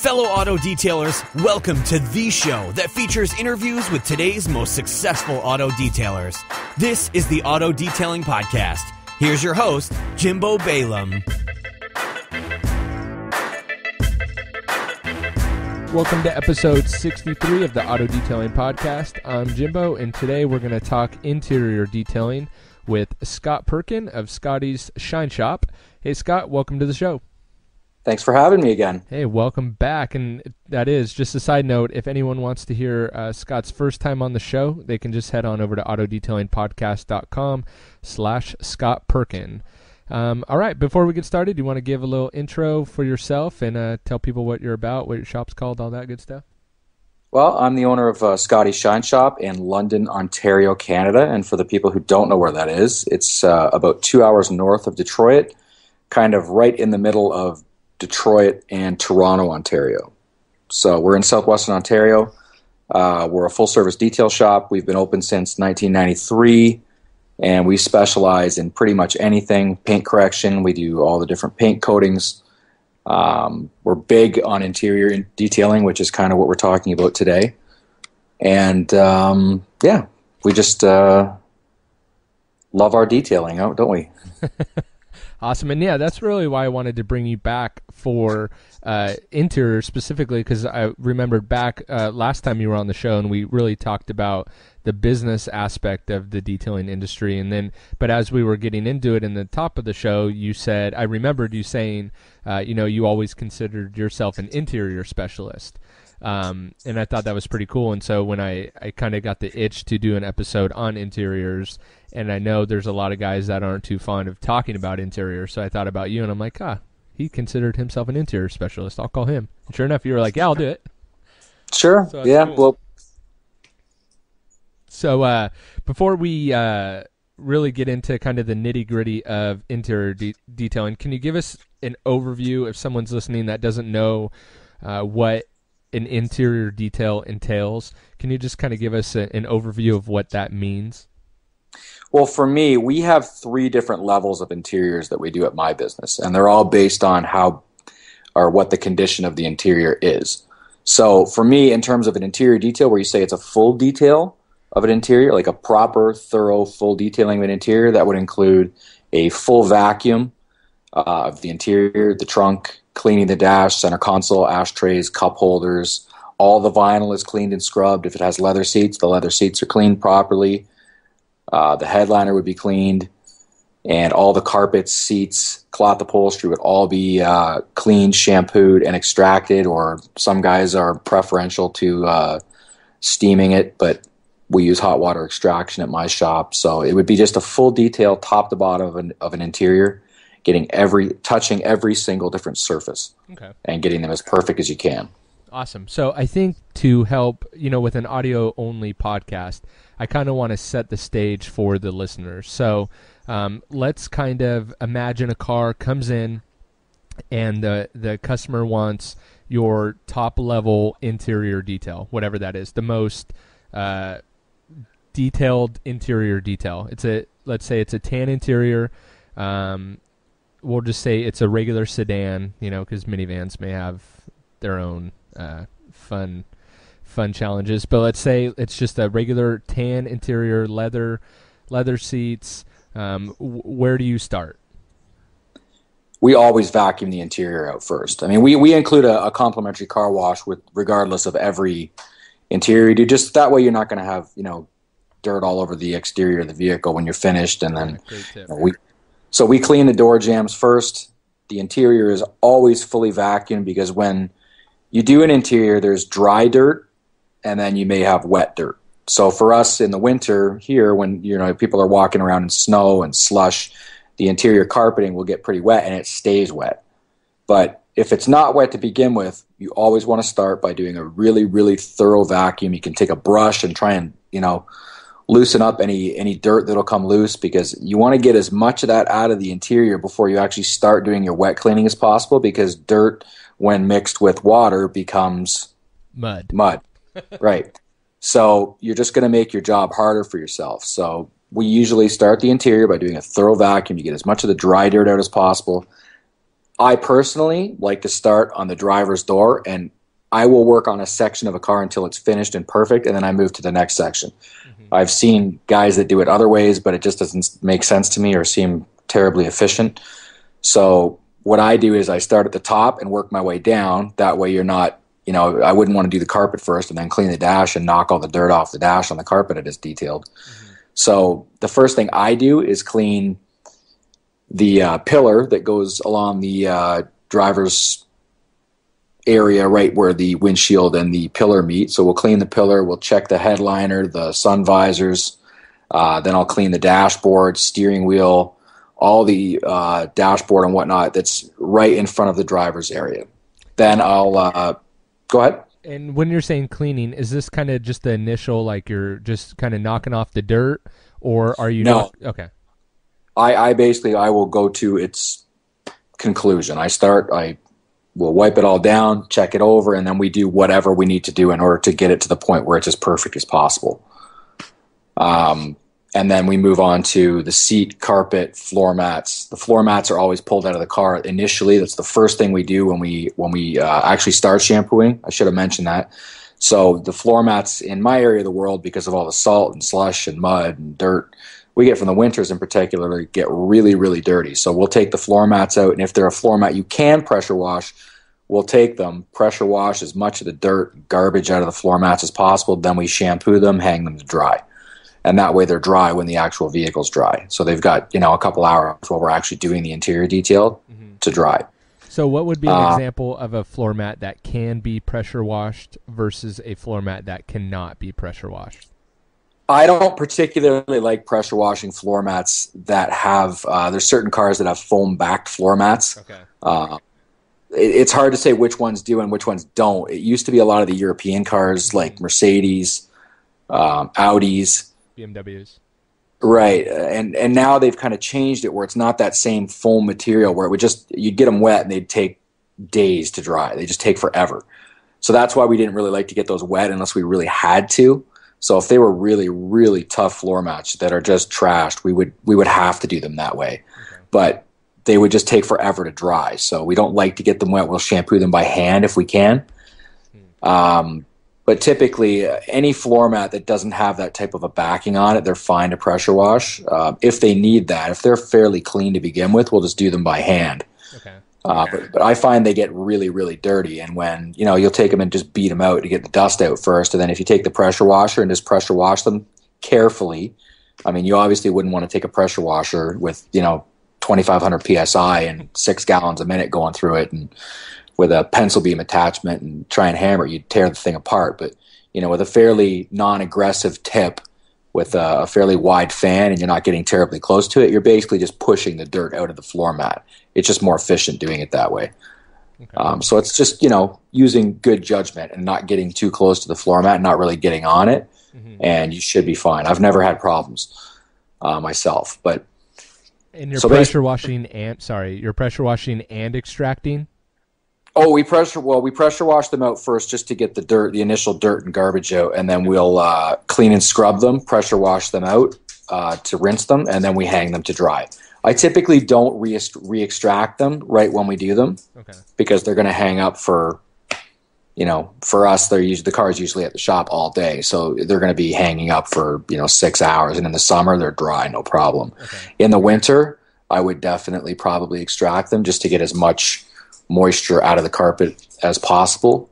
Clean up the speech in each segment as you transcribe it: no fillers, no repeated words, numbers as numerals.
Fellow auto detailers, welcome to the show that features interviews with today's most successful auto detailers. This is the Auto Detailing Podcast. Here's your host, Jimbo Balaam. Welcome to episode 63 of the Auto Detailing Podcast. I'm Jimbo, and today we're going to talk interior detailing with Scott Perkin of Scotty's Shine Shop. Hey, Scott, welcome to the show. Thanks for having me again. Hey, welcome back. And that is, just a side note, if anyone wants to hear Scott's first time on the show, they can just head on over to autodetailingpodcast.com/Scott Perkin. All right, before we get started, do you want to give a little intro for yourself and tell people what you're about, what your shop's called, all that good stuff? Well, I'm the owner of Scotty's Shine Shop in London, Ontario, Canada. And for the people who don't know where that is, it's about 2 hours north of Detroit, kind of right in the middle of Detroit and Toronto, Ontario. So we're in southwestern Ontario. We're a full-service detail shop. We've been open since 1993, and we specialize in pretty much anything. Paint correction, we do all the different paint coatings. We're big on interior detailing, which is kind of what we're talking about today. And, we just love our detailing, don't we? Awesome. And yeah, that's really why I wanted to bring you back for interior specifically, because I remembered back last time you were on the show and we really talked about the business aspect of the detailing industry. But as we were getting into it in the top of the show, you said, I remembered you saying, you always considered yourself an interior specialist. And I thought that was pretty cool. And so when I kind of got the itch to do an episode on interiors, and I know there's a lot of guys that aren't too fond of talking about interiors, so I thought about you, and I'm like, he considered himself an interior specialist. I'll call him. And sure enough, you were like, yeah, I'll do it. Sure. So yeah. Cool. Well. So before we really get into kind of the nitty-gritty of interior detailing, can you give us an overview if someone's listening that doesn't know what an interior detail entails? Can you just kind of give us an overview of what that means? Well, for me, we have 3 different levels of interiors that we do at my business, and they're all based on how or what the condition of the interior is. So for me, in terms of an interior detail, where you say it's a full detail of an interior, like a proper, thorough, full detailing of an interior, that would include a full vacuum of the interior, the trunk, cleaning the dash, center console, ashtrays, cup holders. All the vinyl is cleaned and scrubbed. If it has leather seats, the leather seats are cleaned properly. The headliner would be cleaned, and all the carpets, seats, cloth upholstery would all be cleaned, shampooed, and extracted, or some guys are preferential to steaming it, but we use hot water extraction at my shop. So it would be just a full detail, top to bottom of an interior, touching every single different surface, okay, and getting them as perfect as you can. Awesome. So I think to help, with an audio-only podcast, I kind of want to set the stage for the listeners. So let's kind of imagine a car comes in and the customer wants your top-level interior detail, whatever that is, the most detailed interior detail. Let's say it's a tan interior. We'll just say it's a regular sedan, because minivans may have their own fun challenges. But let's say it's just a regular tan interior, leather seats. Where do you start? We always vacuum the interior out first. I mean, we include a complimentary car wash regardless of every interior you do. Just that way you're not going to have, dirt all over the exterior of the vehicle when you're finished. And then we clean the door jambs first. The interior is always fully vacuumed, because when you do an interior, there's dry dirt, and then you may have wet dirt. So for us in the winter here, when people are walking around in snow and slush, the interior carpeting will get pretty wet, and it stays wet. But if it's not wet to begin with, you always want to start by doing a really, really thorough vacuum. You can take a brush and try and loosen up any dirt that'll come loose, because you want to get as much of that out of the interior before you actually start doing your wet cleaning as possible, because dirt, when mixed with water, becomes mud. Right. So you're just going to make your job harder for yourself. So we usually start the interior by doing a thorough vacuum. You get as much of the dry dirt out as possible. I personally like to start on the driver's door, and I will work on a section of a car until it's finished and perfect, and then I move to the next section. I've seen guys that do it other ways, but it just doesn't make sense to me or seem terribly efficient. So what I do is I start at the top and work my way down. That way you're not, I wouldn't want to do the carpet first and then clean the dash and knock all the dirt off the dash on the carpet I just detailed. So the first thing I do is clean the pillar that goes along the driver's area right where the windshield and the pillar meet. So we'll clean the pillar, we'll check the headliner, the sun visors, then I'll clean the dashboard, steering wheel, all the dashboard and whatnot that's right in front of the driver's area. Then I'll go ahead. And when you're saying cleaning, is this kind of just the initial, like you're just kind of knocking off the dirt, or are you No. Okay. I basically will go to its conclusion. I will wipe it all down, check it over, and then we do whatever we need to do in order to get it to the point where it's as perfect as possible. And then we move on to the seat, carpet, floor mats. The floor mats are always pulled out of the car initially. That's the first thing we do when we actually start shampooing. I should have mentioned that. So the floor mats in my area of the world, because of all the salt and slush and mud and dirt we get from the winters in particular, get really, really dirty. So we'll take the floor mats out, and if they're a floor mat you can pressure wash, we'll take them, pressure wash as much of the dirt, garbage out of the floor mats as possible. Then we shampoo them, hang them to dry. And that way they're dry when the actual vehicle's dry. So they've got, a couple hours while we're actually doing the interior detail to dry. So what would be an example of a floor mat that can be pressure washed versus a floor mat that cannot be pressure washed? I don't particularly like pressure washing floor mats that have, there's certain cars that have foam backed floor mats. Okay. It's hard to say which ones do and which ones don't. It used to be a lot of the European cars like Mercedes, Audis. BMWs. Right. And now they've kind of changed it where it's not that same foam material where you'd get them wet and they'd take days to dry. They just take forever. So that's why we didn't really like to get those wet unless we really had to. So if they were really, really tough floor mats that are just trashed, we would have to do them that way. Okay. But they would just take forever to dry. So we don't like to get them wet. We'll shampoo them by hand if we can. But typically, any floor mat that doesn't have that type of a backing on it, they're fine to pressure wash. If they need that, if they're fairly clean to begin with, we'll just do them by hand. Okay. But I find they get really, really dirty. And when, you'll take them and just beat them out to get the dust out first. And then if you take the pressure washer and just pressure wash them carefully, you obviously wouldn't want to take a pressure washer with, 2,500 PSI and 6 gallons a minute going through it and with a pencil beam attachment and try and hammer it, you'd tear the thing apart. But, with a fairly non-aggressive tip with a fairly wide fan and you're not getting terribly close to it, you're basically just pushing the dirt out of the floor mat. It's just more efficient doing it that way. Okay. So it's just, using good judgment and not getting too close to the floor mat, not really getting on it, and you should be fine. I've never had problems myself. But and you're pressure washing and extracting? Oh, we pressure wash them out first just to get the initial dirt and garbage out, and then we'll clean and scrub them, pressure wash them out to rinse them, and then we hang them to dry. I typically don't re-extract them right when we do them, because they're going to hang up for us. The car is usually at the shop all day, so they're going to be hanging up for 6 hours, and in the summer they're dry, no problem. Okay. In the winter, I would definitely probably extract them just to get as much moisture out of the carpet as possible.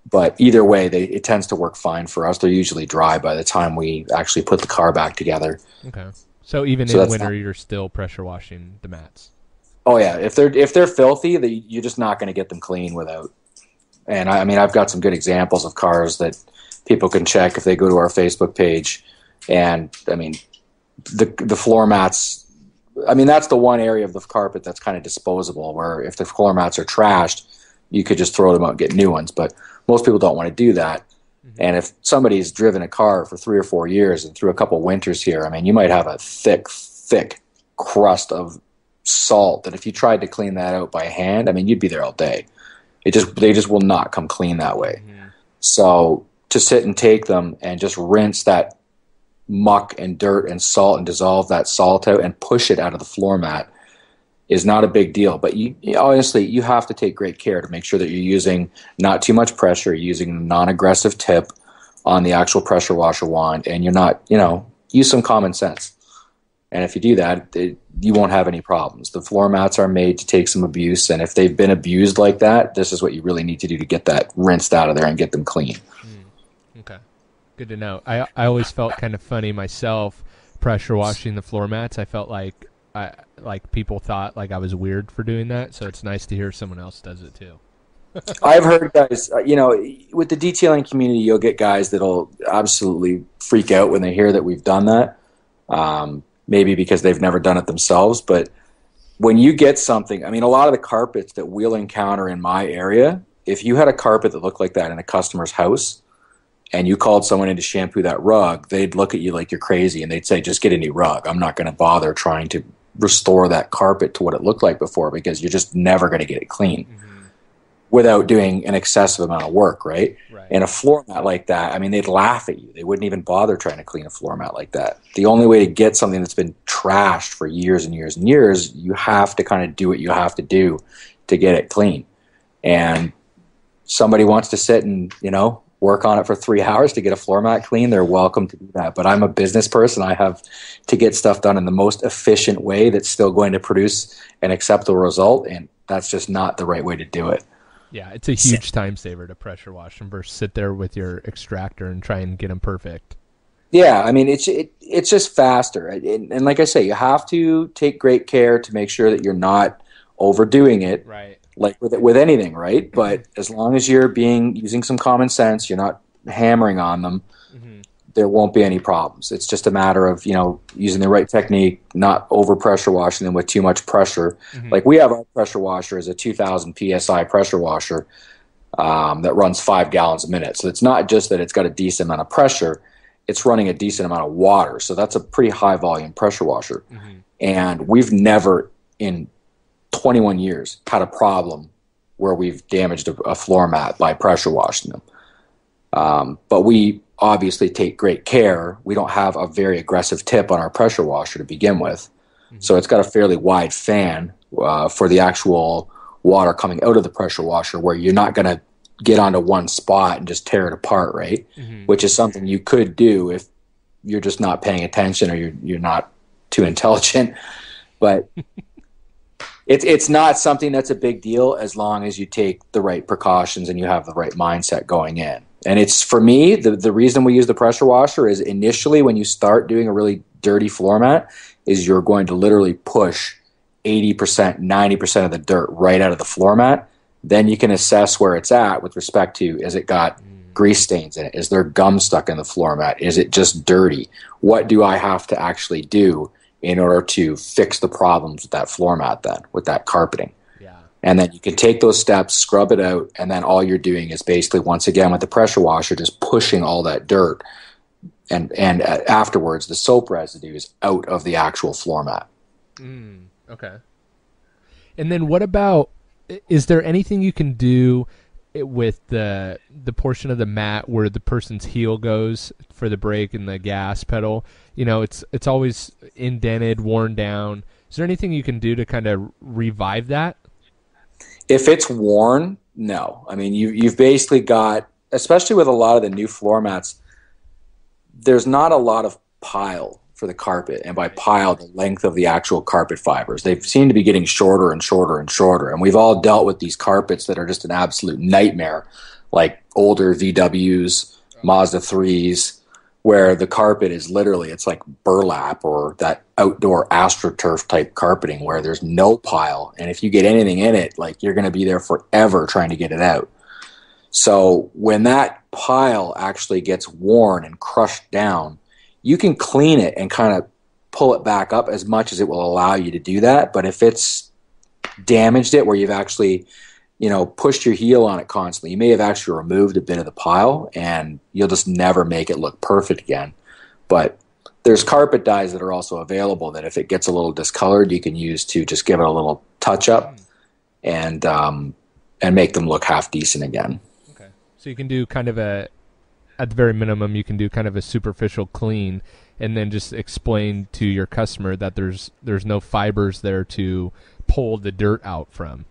But either way, it tends to work fine for us. They're usually dry by the time we actually put the car back together. Okay. So even in winter, you're still pressure washing the mats. Oh yeah, if they're filthy, you're just not going to get them clean without. And I've got some good examples of cars that people can check if they go to our Facebook page. And the floor mats. That's the one area of the carpet that's kind of disposable, where if the floor mats are trashed, you could just throw them out and get new ones. But most people don't want to do that. And if somebody's driven a car for 3 or 4 years and through a couple winters here, you might have a thick crust of salt that if you tried to clean that out by hand, you'd be there all day. They just will not come clean that way. So to sit and take them and just rinse that muck and dirt and salt and dissolve that salt out and push it out of the floor mat, is not a big deal. But honestly, you have to take great care to make sure that you're using not too much pressure, you're using a non-aggressive tip on the actual pressure washer wand, and you're not, use some common sense. And if you do that, you won't have any problems. The floor mats are made to take some abuse, and if they've been abused like that, this is what you really need to do to get that rinsed out of there and get them clean. Okay. Good to know. I always felt kind of funny myself pressure washing the floor mats. I felt like people thought like I was weird for doing that, so it's nice to hear someone else does it too. I've heard guys, with the detailing community, you'll get guys that'll absolutely freak out when they hear that we've done that. Maybe because they've never done it themselves, but when you get something, I mean, a lot of the carpets that we'll encounter in my area, if you had a carpet that looked like that in a customer's house and you called someone in to shampoo that rug, they'd look at you like you're crazy and they'd say, just get a new rug. I'm not going to bother trying to restore that carpet to what it looked like before, because you're just never going to get it clean without doing an excessive amount of work, right? And a floor mat like that, I mean, they'd laugh at you. They wouldn't even bother trying to clean a floor mat like that. The only way to get something that's been trashed for years and years and years, you have to kind of do what you have to do to get it clean. And somebody wants to sit and, work on it for 3 hours to get a floor mat clean, they're welcome to do that. But I'm a business person. I have to get stuff done in the most efficient way that's still going to produce an acceptable result, and that's just not the right way to do it. Yeah, it's a huge time saver to pressure wash them versus sit there with your extractor and try and get them perfect. Yeah, I mean, it's just faster. And like I say, you have to take great care to make sure that you're not overdoing it. Right. Like with anything, right? But as long as you're using some common sense, you're not hammering on them, there won't be any problems. It's just a matter of, using the right technique, not over pressure washing them with too much pressure. Like we have our pressure washer as a 2000 PSI pressure washer that runs 5 gallons a minute. So it's not just that it's got a decent amount of pressure, it's running a decent amount of water. So that's a pretty high volume pressure washer. And we've never in 21 years had a problem where we've damaged a floor mat by pressure washing them. But we obviously take great care. We don't have a very aggressive tip on our pressure washer to begin with. So it's got a fairly wide fan for the actual water coming out of the pressure washer, where you're not going to get onto one spot and just tear it apart, right? Which is something you could do if you're just not paying attention or you're not too intelligent. But it's not something that's a big deal as long as you take the right precautions and you have the right mindset going in. And it's, for me, the reason we use the pressure washer is initially when you start doing a really dirty floor mat is you're going to literally push 80%, 90% of the dirt right out of the floor mat. Then you can assess where it's at with respect to, is it got grease stains in it? Is there gum stuck in the floor mat? Is it just dirty? What do I have to actually do in order to fix the problems with that floor mat then, with that carpeting? And then you can take those steps, scrub it out, and then all you're doing is basically, once again, with the pressure washer, just pushing all that dirt and afterwards the soap residue is out of the actual floor mat. Okay. And then what about, is there anything you can do with the portion of the mat where the person's heel goes for the brake and the gas pedal? It's always indented, worn down. Is there anything you can do to kind of revive that? If it's worn, no. I mean, you've basically got, especially with a lot of the new floor mats, there's not a lot of pile for the carpet. And by pile, the length of the actual carpet fibers. They seem to be getting shorter and shorter and shorter. And we've all dealt with these carpets that are just an absolute nightmare, like older VWs, Mazda 3s, where the carpet is literally, it's like burlap or that outdoor AstroTurf type carpeting where there's no pile. And if you get anything in it, like, you're going to be there forever trying to get it out. So when that pile actually gets worn and crushed down, you can clean it and kind of pull it back up as much as it will allow you to do that. But if it's damaged it where you've actually, pushed your heel on it constantly, you may have actually removed a bit of the pile and you'll just never make it look perfect again. But there's carpet dyes that are also available that if it gets a little discolored, you can use to just give it a little touch up and make them look half decent again. Okay. So you can do kind of at the very minimum, you can do kind of a superficial clean and then just explain to your customer that there's no fibers there to pull the dirt out from.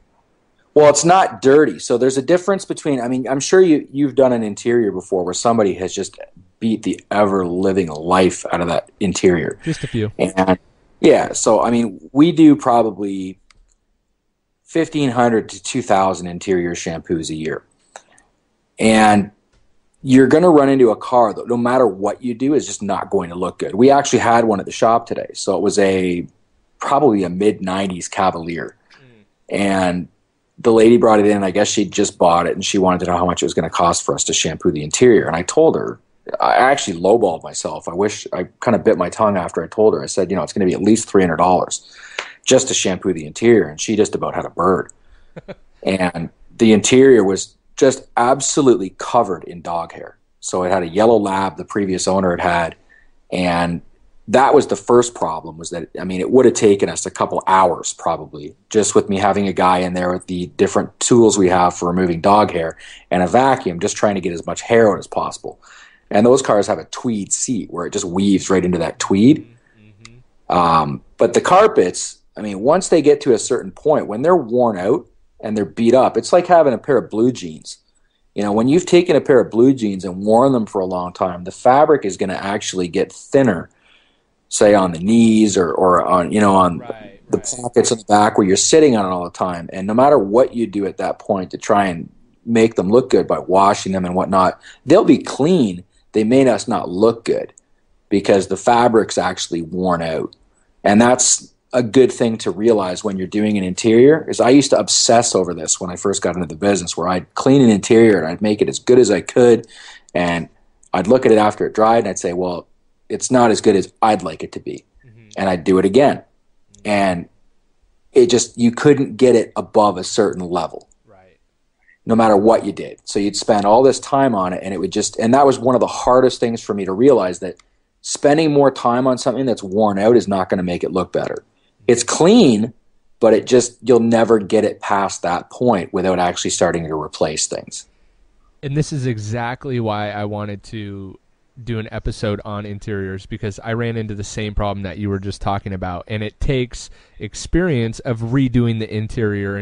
Well, it's not dirty. So there's a difference between, I mean, I'm sure you've done an interior before where somebody has just beat the ever-living life out of that interior. Just a few. And yeah, so, I mean, we do probably 1,500 to 2,000 interior shampoos a year. And you're going to run into a car that no matter what you do is just not going to look good. We actually had one at the shop today. So it was probably a mid-90s Cavalier. And the lady brought it in. I guess she'd just bought it, and she wanted to know how much it was going to cost for us to shampoo the interior. And I told her, I actually lowballed myself. I kind of bit my tongue after I told her. I said, it's going to be at least $300 just to shampoo the interior. And she just about had a bird. And the interior was just absolutely covered in dog hair. So it had a yellow lab the previous owner had. And that was the first problem, was that, I mean, it would have taken us a couple hours probably, just with me having a guy in there with the different tools we have for removing dog hair and a vacuum, just trying to get as much hair out as possible. And those cars have a tweed seat where it just weaves right into that tweed. Mm-hmm. But the carpets, I mean, once they get to a certain point, when they're worn out and they're beat up, it's like having a pair of blue jeans. When you've taken a pair of blue jeans and worn them for a long time, the fabric is going to actually get thinner, say on the knees or on, the pockets in the back where you're sitting on it all the time. And no matter what you do at that point to try and make them look good by washing them and whatnot, they'll be clean. They may not look good because the fabric's actually worn out. And that's a good thing to realize when you're doing an interior. Is I used to obsess over this when I first got into the business, where I'd clean an interior and I'd make it as good as I could. And I'd look at it after it dried and I'd say, well, it's not as good as I'd like it to be. Mm-hmm. And I'd do it again. Mm-hmm. And it just, you couldn't get it above a certain level. Right. No matter what you did. So you'd spend all this time on it, and it would just, and that was one of the hardest things for me to realize, that spending more time on something that's worn out is not going to make it look better. It's clean, but it just, you'll never get it past that point without actually starting to replace things. And this is exactly why I wanted to do an episode on interiors, because I ran into the same problem that you were just talking about, and it takes experience of redoing the interior,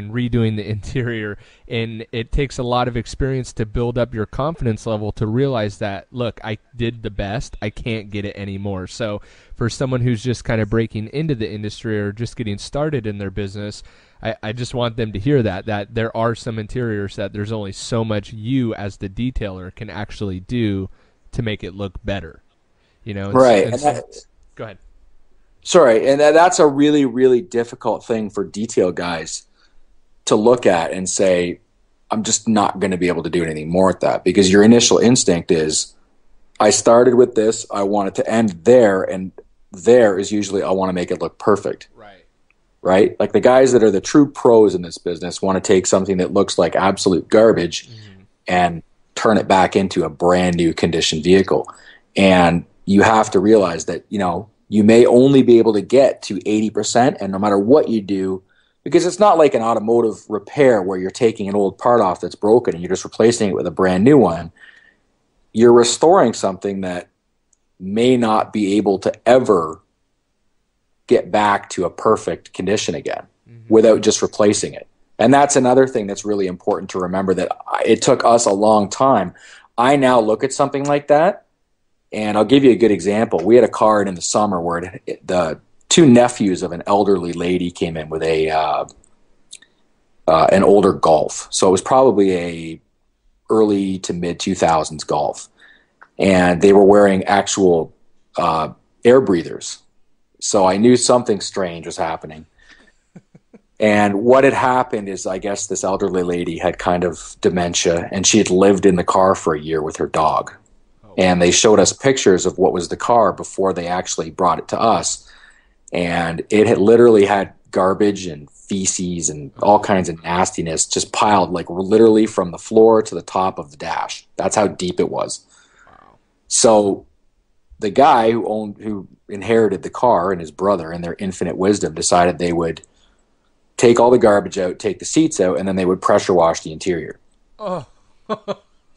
and it takes a lot of experience to build up your confidence level to realize that, look, I did the best, I can't get it anymore. So for someone who's just kind of breaking into the industry or just getting started in their business, I just want them to hear that there are some interiors that there's only so much you as the detailer can actually do to make it look better, right? Go ahead. Sorry, and that's a really, really difficult thing for detail guys to look at and say, I'm just not going to be able to do anything more at that, because your initial instinct is, I started with this, I want it to end there, and there is usually, I want to make it look perfect. Right? Like the guys that are the true pros in this business want to take something that looks like absolute garbage and turn it back into a brand new conditioned vehicle. And you have to realize that, you may only be able to get to 80%, and no matter what you do, because it's not like an automotive repair where you're taking an old part off that's broken and you're just replacing it with a brand new one. You're restoring something that may not be able to ever get back to a perfect condition again without just replacing it. And that's another thing that's really important to remember, that it took us a long time. I now look at something like that, and I'll give you a good example. We had a car in the summer where the two nephews of an elderly lady came in with an older Golf. So it was probably a early to mid 2000s Golf. And they were wearing actual air breathers. So I knew something strange was happening. And what had happened is, I guess this elderly lady had kind of dementia, and she had lived in the car for a year with her dog. And they showed us pictures of what was the car before they actually brought it to us. And it had literally had garbage and feces and all kinds of nastiness just piled, like literally from the floor to the top of the dash. That's how deep it was. Wow. So the guy who inherited the car, and his brother, in their infinite wisdom, decided they would take all the garbage out, take the seats out, and then they would pressure wash the interior. Oh.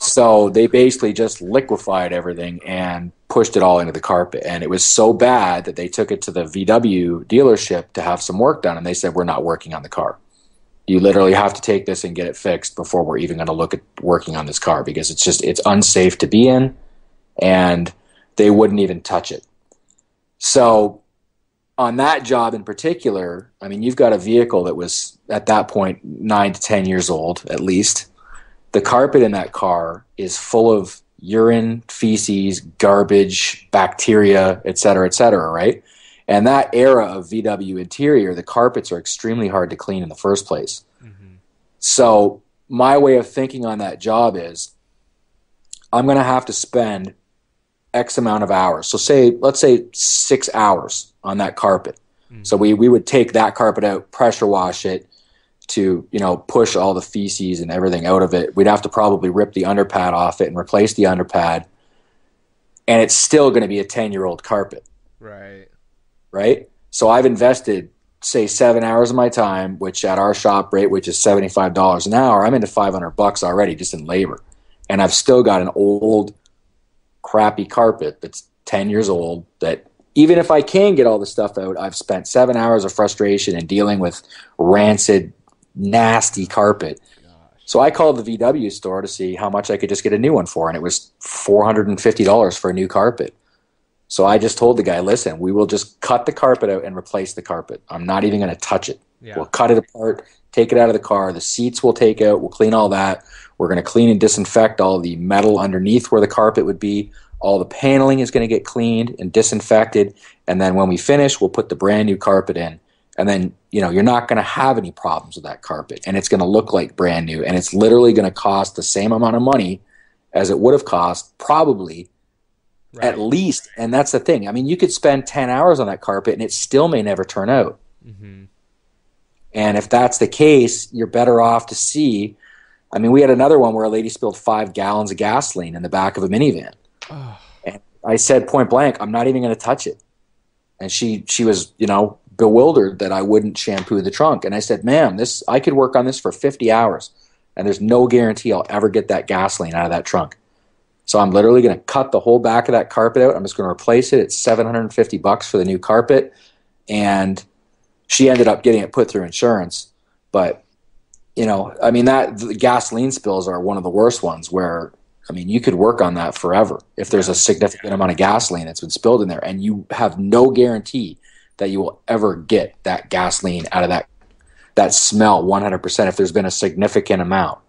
So they basically just liquefied everything and pushed it all into the carpet. And it was so bad that they took it to the VW dealership to have some work done. And they said, we're not working on the car. You literally have to take this and get it fixed before we're even going to look at working on this car, because it's unsafe to be in, and they wouldn't even touch it. So on that job in particular, I mean, you've got a vehicle that was at that point 9 to 10 years old at least. The carpet in that car is full of urine, feces, garbage, bacteria, et cetera, right? And that era of VW interior, the carpets are extremely hard to clean in the first place. Mm-hmm. So my way of thinking on that job is I'm going to have to spend X amount of hours. So let's say 6 hours on that carpet. Mm-hmm. So we would take that carpet out, pressure wash it to, push all the feces and everything out of it. We'd have to probably rip the underpad off it and replace the underpad. And it's still going to be a 10-year-old carpet. Right? So I've invested, say, 7 hours of my time, which at our shop rate, which is $75 an hour, I'm into $500 already just in labor. And I've still got an old, crappy carpet that's 10 years old that even if I can get all the stuff out, I've spent 7 hours of frustration and dealing with rancid, nasty carpet. So I called the VW store to see how much I could just get a new one for, and it was $450 for a new carpet. So I just told the guy, listen, we will just cut the carpet out and replace the carpet. I'm not even going to touch it. Yeah. We'll cut it apart, take it out of the car. The seats we'll take out. We'll clean all that. We're going to clean and disinfect all the metal underneath where the carpet would be. All the paneling is going to get cleaned and disinfected. And then when we finish, we'll put the brand new carpet in. And then, you're not going to have any problems with that carpet. And it's going to look like brand new. And it's literally going to cost the same amount of money as it would have cost probably. Right. At least, and that's the thing. I mean, you could spend 10 hours on that carpet and it still may never turn out. Mm-hmm. And if that's the case, you're better off to see. I mean, we had another one where a lady spilled 5 gallons of gasoline in the back of a minivan. Oh. And I said point blank, I'm not even going to touch it. And she was, bewildered that I wouldn't shampoo the trunk. And I said, ma'am, I could work on this for 50 hours and there's no guarantee I'll ever get that gasoline out of that trunk. So I'm literally going to cut the whole back of that carpet out. I'm just going to replace it. It's $750 for the new carpet. And she ended up getting it put through insurance. But, the gasoline spills are one of the worst ones where, you could work on that forever if there's a significant amount of gasoline that's been spilled in there. And you have no guarantee that you will ever get that gasoline out of that smell 100% if there's been a significant amount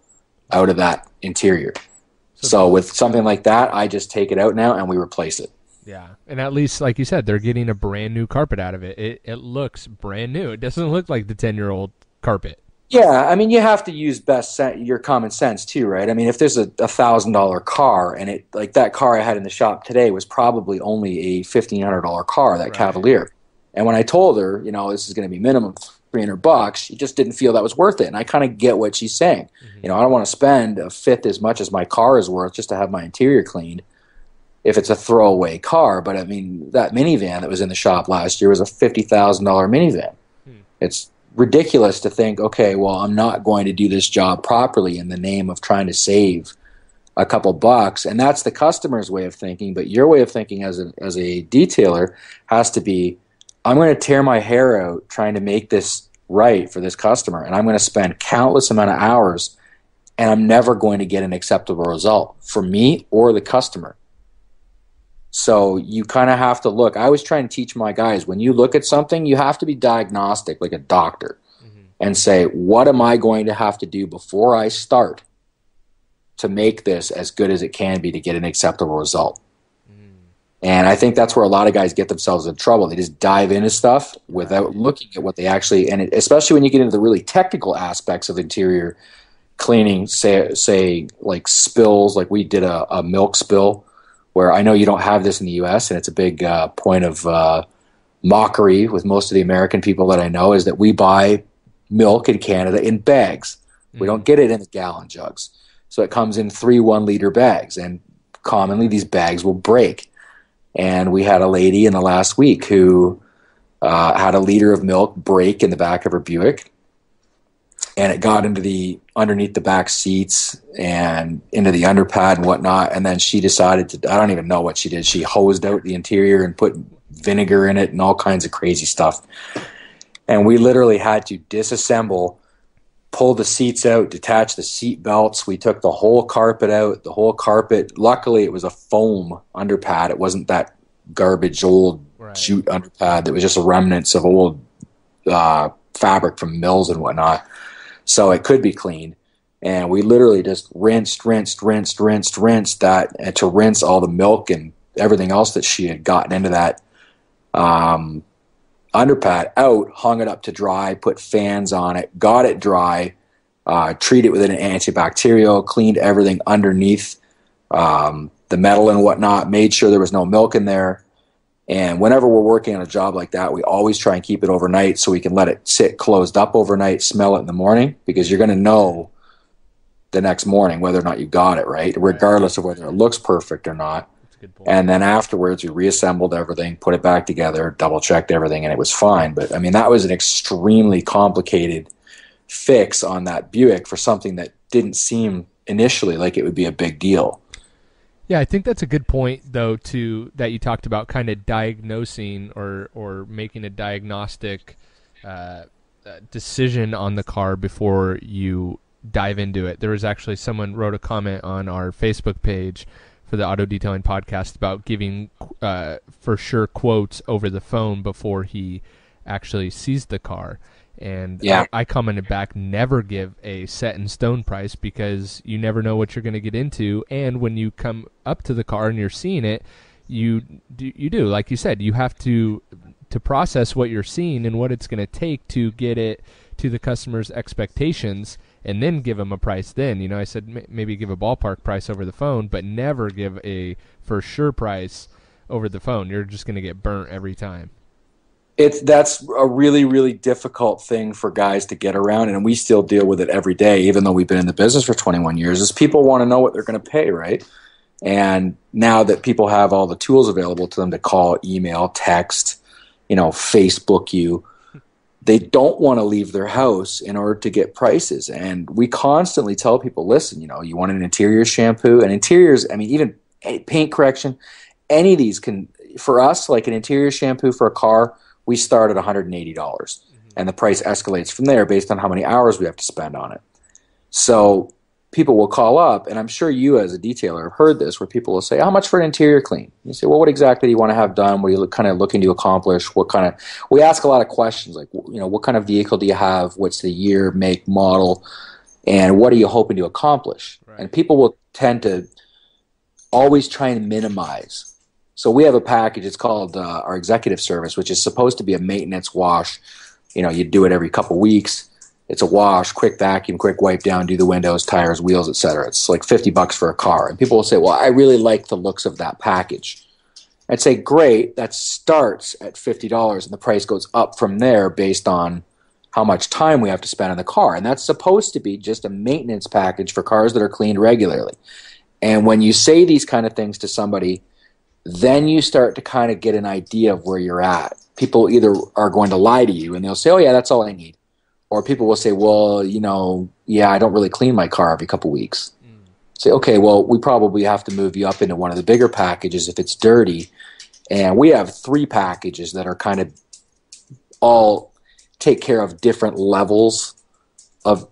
out of that interior. So with something like that, I just take it out now and we replace it. Yeah, and at least, like you said, they're getting a brand new carpet out of it. It looks brand new. It doesn't look like the 10-year-old carpet. Yeah, you have to use your common sense too, right? If there's a $1,000 car and it like that car I had in the shop today was probably only a $1,500 car, that Cavalier. And when I told her, this is going to be minimum $300, she just didn't feel that was worth it. And I kind of get what she's saying. Mm-hmm. I don't want to spend a fifth as much as my car is worth just to have my interior cleaned if it's a throwaway car. But that minivan that was in the shop last year was a $50,000 minivan. It's ridiculous to think, okay, well, I'm not going to do this job properly in the name of trying to save a couple bucks. And that's the customer's way of thinking. But your way of thinking as a detailer has to be, I'm going to tear my hair out trying to make this right for this customer, and I'm going to spend countless amount of hours, and I'm never going to get an acceptable result for me or the customer. So you kind of have to look. I always try and teach my guys, when you look at something, you have to be diagnostic like a doctor and say, what am I going to have to do before I start to make this as good as it can be to get an acceptable result? And I think that's where a lot of guys get themselves in trouble. They just dive into stuff without looking at what they actually, and especially when you get into the really technical aspects of interior cleaning, say like spills, like we did a milk spill, where I know you don't have this in the U.S., and it's a big point of mockery with most of the American people that I know, is that we buy milk in Canada in bags. We don't get it in the gallon jugs. So it comes in 3 1-liter bags, and commonly these bags will break. And we had a lady in the last week who had a liter of milk break in the back of her Buick. and it got into underneath the back seats and into the underpad and whatnot. And then she decided I don't even know what she did. She hosed out the interior and put vinegar in it and all kinds of crazy stuff. And we literally had to disassemble, pull the seats out, detach the seat belts. We took the whole carpet out, luckily it was a foam underpad. It wasn't that garbage old jute underpad that was just remnants of old fabric from mills and whatnot. So it could be cleaned. And we literally just rinsed that, and to rinse all the milk and everything else that she had gotten into that underpad out, hung it up to dry, put fans on it, got it dry, treated it with an antibacterial, cleaned everything underneath the metal and whatnot, made sure there was no milk in there. And whenever we're working on a job like that, we always try and keep it overnight so we can let it sit closed up overnight, smell it in the morning, because you're going to know the next morning whether or not you got it right, regardless of whether it looks perfect or not. And then afterwards, we reassembled everything, put it back together, double-checked everything, and it was fine. But, I mean, that was an extremely complicated fix on that Buick for something that didn't seem initially like it would be a big deal. Yeah, I think that's a good point, though, that you talked about kind of diagnosing or making a diagnostic decision on the car before you dive into it. There was actually someone wrote a comment on our Facebook page for the Auto Detailing Podcast about giving for sure quotes over the phone before he actually sees the car. And I commented back, never give a set in stone price, because you never know what you're going to get into. And when you come up to the car and you're seeing it, you do, like you said, you have to process what you're seeing and what it's going to take to get it to the customer's expectations, and then give them a price. Then, I said maybe give a ballpark price over the phone, but never give a for sure price over the phone. You're just going to get burnt every time. That's a really, really difficult thing for guys to get around, and we still deal with it every day, even though we've been in the business for 21 years, is people want to know what they're going to pay, right? And now that people have all the tools available to them to call, email, text, Facebook you, they don't want to leave their house in order to get prices. And we constantly tell people, listen, you want an interior shampoo, and interiors, I mean, even paint correction, any of these can, for us, like an interior shampoo for a car, we start at $180, and the price escalates from there based on how many hours we have to spend on it. So people will call up, and I'm sure you as a detailer have heard this, where people will say, how much for an interior clean? You say, well, what exactly do you want to have done? What are you kind of looking to accomplish? We ask a lot of questions like, what kind of vehicle do you have? What's the year, make, model, and what are you hoping to accomplish? Right. And people will tend to always try and minimize. So we have a package, it's called our executive service, which is supposed to be a maintenance wash. You do it every couple weeks. It's a wash, quick vacuum, quick wipe down, do the windows, tires, wheels, etc. It's like $50 for a car. And people will say, well, I really like the looks of that package. I'd say, great, that starts at $50, and the price goes up from there based on how much time we have to spend on the car. And that's supposed to be just a maintenance package for cars that are cleaned regularly. And when you say these kind of things to somebody, then you start to kind of get an idea of where you're at. People either are going to lie to you and they'll say, oh yeah, that's all I need. Or people will say, well, I don't really clean my car every couple weeks. Say, okay, well, we probably have to move you up into one of the bigger packages if it's dirty. And we have 3 packages that are kind of all take care of different levels of,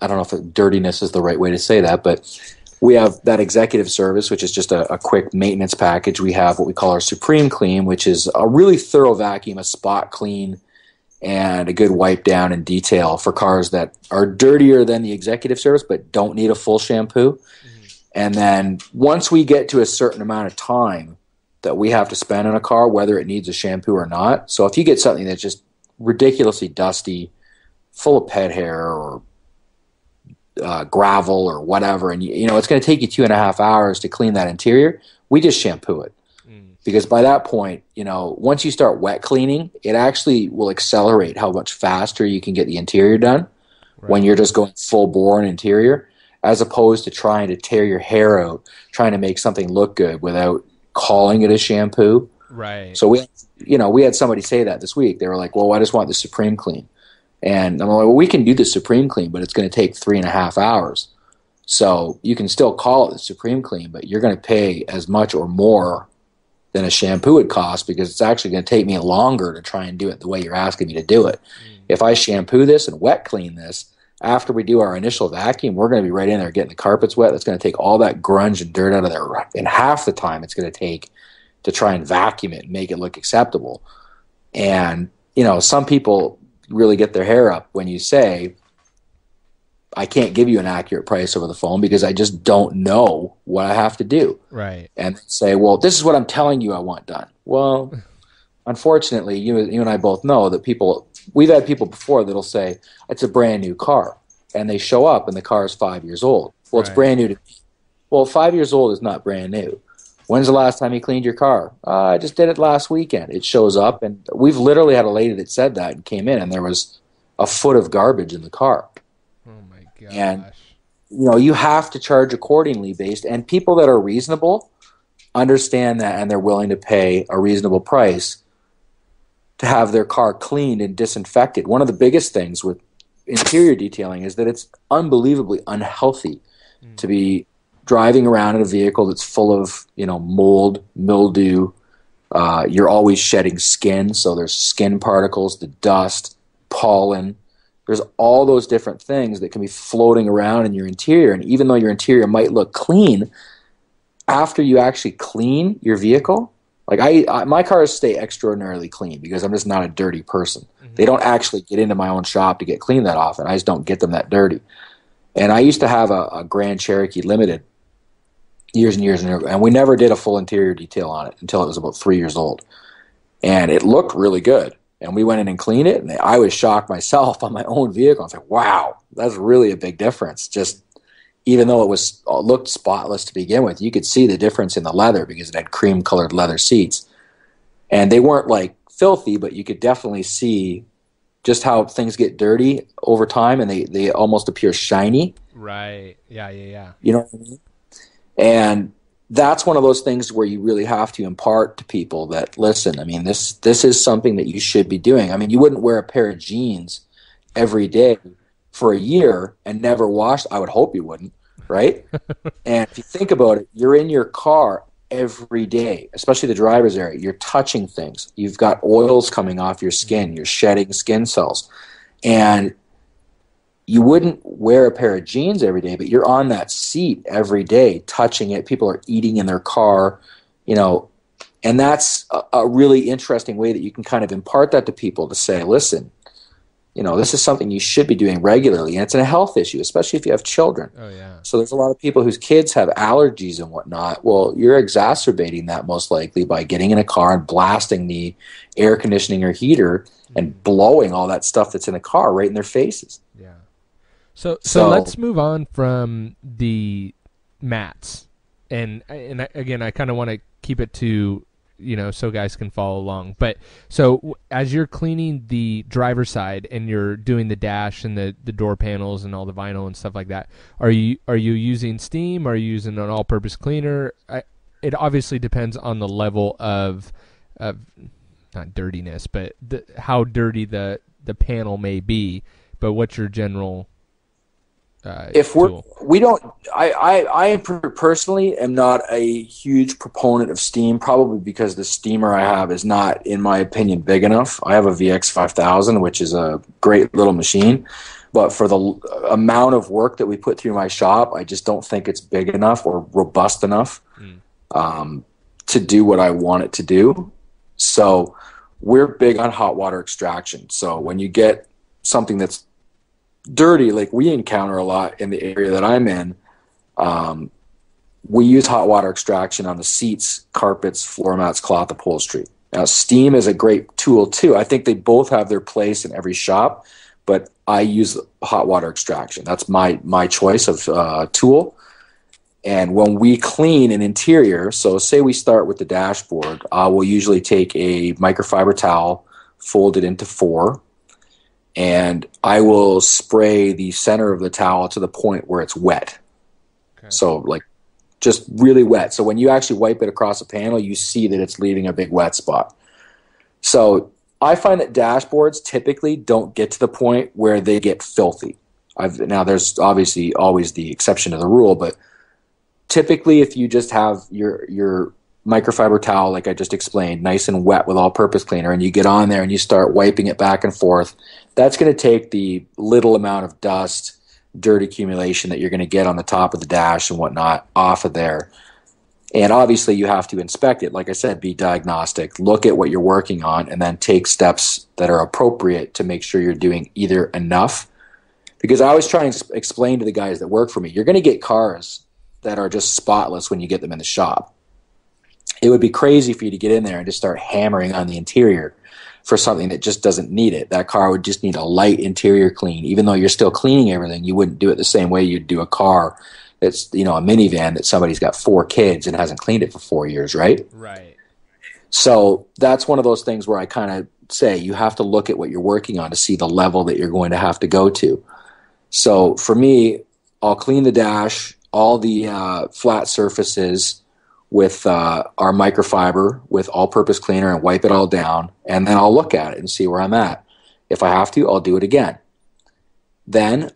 I don't know if dirtiness is the right way to say that, but we have that executive service, which is just a quick maintenance package. We have what we call our Supreme Clean, which is a really thorough vacuum, a spot clean, and a good wipe down and detail for cars that are dirtier than the executive service but don't need a full shampoo. And then once we get to a certain amount of time that we have to spend on a car, whether it needs a shampoo or not. So if you get something that's just ridiculously dusty, full of pet hair or gravel or whatever, and it's going to take you 2.5 hours to clean that interior, we just shampoo it. Because by that point, once you start wet cleaning, it actually will accelerate how much faster you can get the interior done when you're just going full bore in interior, as opposed to trying to tear your hair out, trying to make something look good without calling it a shampoo. Right. So we had somebody say that this week. They were like, well, I just want the Supreme Clean. And I'm like, well, we can do the Supreme Clean, but it's going to take 3.5 hours. So you can still call it the Supreme Clean, but you're going to pay as much or more than a shampoo would cost because it's actually going to take me longer to try and do it the way you're asking me to do it. If I shampoo this and wet clean this, after we do our initial vacuum, we're going to be right in there getting the carpets wet. That's going to take all that grunge and dirt out of there in half the time it's going to take to try and vacuum it and make it look acceptable. And, some people really get their hair up when you say, I can't give you an accurate price over the phone because I just don't know what I have to do. Right. And say, well, this is what I'm telling you I want done. Well, unfortunately, you and I both know that we've had people before that'll say, it's a brand new car. And they show up and the car is 5 years old. Well, it's brand new to me. Well, 5 years old is not brand new. When's the last time you cleaned your car? I just did it last weekend. It shows up, and we've literally had a lady that said that and came in, and there was a foot of garbage in the car. Oh, my gosh. And, you have to charge accordingly and people that are reasonable understand that, and they're willing to pay a reasonable price to have their car cleaned and disinfected. One of the biggest things with interior detailing is that it's unbelievably unhealthy to be driving around in a vehicle that's full of, mold, mildew. You're always shedding skin, so there's skin particles, the dust, pollen. There's all those different things that can be floating around in your interior. And even though your interior might look clean, after you actually clean your vehicle, like my cars stay extraordinarily clean because I'm just not a dirty person. Mm-hmm. They don't actually get into my own shop to get cleaned that often. I just don't get them that dirty. And I used to have a Grand Cherokee Limited years and years ago, and we never did a full interior detail on it until it was about 3 years old. And it looked really good. And we went in and cleaned it, and I was shocked myself on my own vehicle. I was like, wow, that's really a big difference. Just even though it looked spotless to begin with, you could see the difference in the leather because it had cream-colored leather seats. And they weren't like filthy, but you could definitely see just how things get dirty over time, and they almost appear shiny. Right. Yeah. You know what I mean? And that's one of those things where you really have to impart to people that, listen, I mean, this is something that you should be doing. I mean, you wouldn't wear a pair of jeans every day for a year and never wash. I would hope you wouldn't, right? And if you think about it, you're in your car every day, especially the driver's area. You're touching things. You've got oils coming off your skin. You're shedding skin cells. And you wouldn't wear a pair of jeans every day, but you're on that seat every day, touching it. People are eating in their car, and that's a really interesting way that you can kind of impart that to people to say, listen, this is something you should be doing regularly, and it's a health issue, especially if you have children. Oh, yeah. So there's a lot of people whose kids have allergies and whatnot. Well, you're exacerbating that most likely by getting in a car and blasting the air conditioning or heater and blowing all that stuff that's in the car right in their faces. Yeah. So let's move on from the mats, and again, I kind of want to keep it to, so guys can follow along. But so as you're cleaning the driver's side and you're doing the dash and the door panels and all the vinyl and stuff like that, are you using steam? Are you using an all-purpose cleaner? It obviously depends on the level of not dirtiness, but how dirty the panel may be. But what's your general I personally am not a huge proponent of steam, probably because the steamer I have is not, in my opinion, big enough. I have a VX5000, which is a great little machine, but for the amount of work that we put through my shop, I just don't think it's big enough or robust enough to do what I want it to do. So we're big on hot water extraction. So when you get something that's dirty, like we encounter a lot in the area that I'm in, we use hot water extraction on the seats, carpets, floor mats, cloth upholstery. Now, steam is a great tool too. I think they both have their place in every shop, but I use hot water extraction. That's my choice of tool. And when we clean an interior, so say we start with the dashboard, we'll usually take a microfiber towel, fold it into 4, and I will spray the center of the towel to the point where it's wet. Okay. So like just really wet. So when you actually wipe it across a panel, you see that it's leaving a big wet spot. So I find that dashboards typically don't get to the point where they get filthy. Now, there's obviously always the exception to the rule, but typically if you just have your microfiber towel, like I just explained, nice and wet with all-purpose cleaner, and you get on there and you start wiping it back and forth, that's going to take the little amount of dust, dirt accumulation that you're going to get on the top of the dash and whatnot off of there. And obviously you have to inspect it. Like I said, be diagnostic, look at what you're working on, and then take steps that are appropriate to make sure you're doing either enough. Because I always try and explain to the guys that work for me, you're going to get cars that are just spotless when you get them in the shop. It would be crazy for you to get in there and just start hammering on the interior for something that just doesn't need it. That car would just need a light interior clean. Even though you're still cleaning everything, you wouldn't do it the same way you'd do a car that's, a minivan that somebody's got 4 kids and hasn't cleaned it for 4 years, right? Right. So that's one of those things where I kind of say you have to look at what you're working on to see the level that you're going to have to go to. So for me, I'll clean the dash, all the flat surfaces, with our microfiber with all-purpose cleaner and wipe it all down, and then I'll look at it and see where I'm at. If I have to, I'll do it again. Then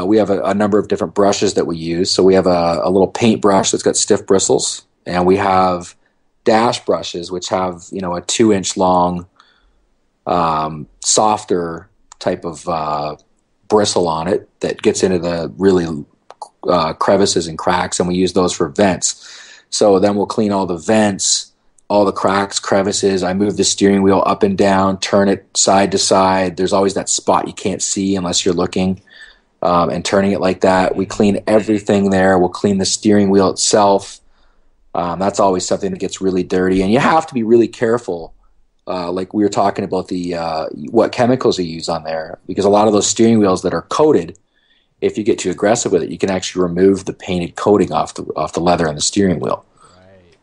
we have a number of different brushes that we use. So we have a little paint brush that's got stiff bristles, and we have dash brushes which have a 2-inch long, softer type of bristle on it that gets into the really crevices and cracks, and we use those for vents. So then we'll clean all the vents, all the cracks, crevices. I move the steering wheel up and down, turn it side to side. There's always that spot you can't see unless you're looking, and turning it like that. We clean everything there. We'll clean the steering wheel itself. That's always something that gets really dirty. And you have to be really careful, like we were talking about what chemicals you use on there, because a lot of those steering wheels that are coated, if you get too aggressive with it, you can actually remove the painted coating off the leather on the steering wheel. Right.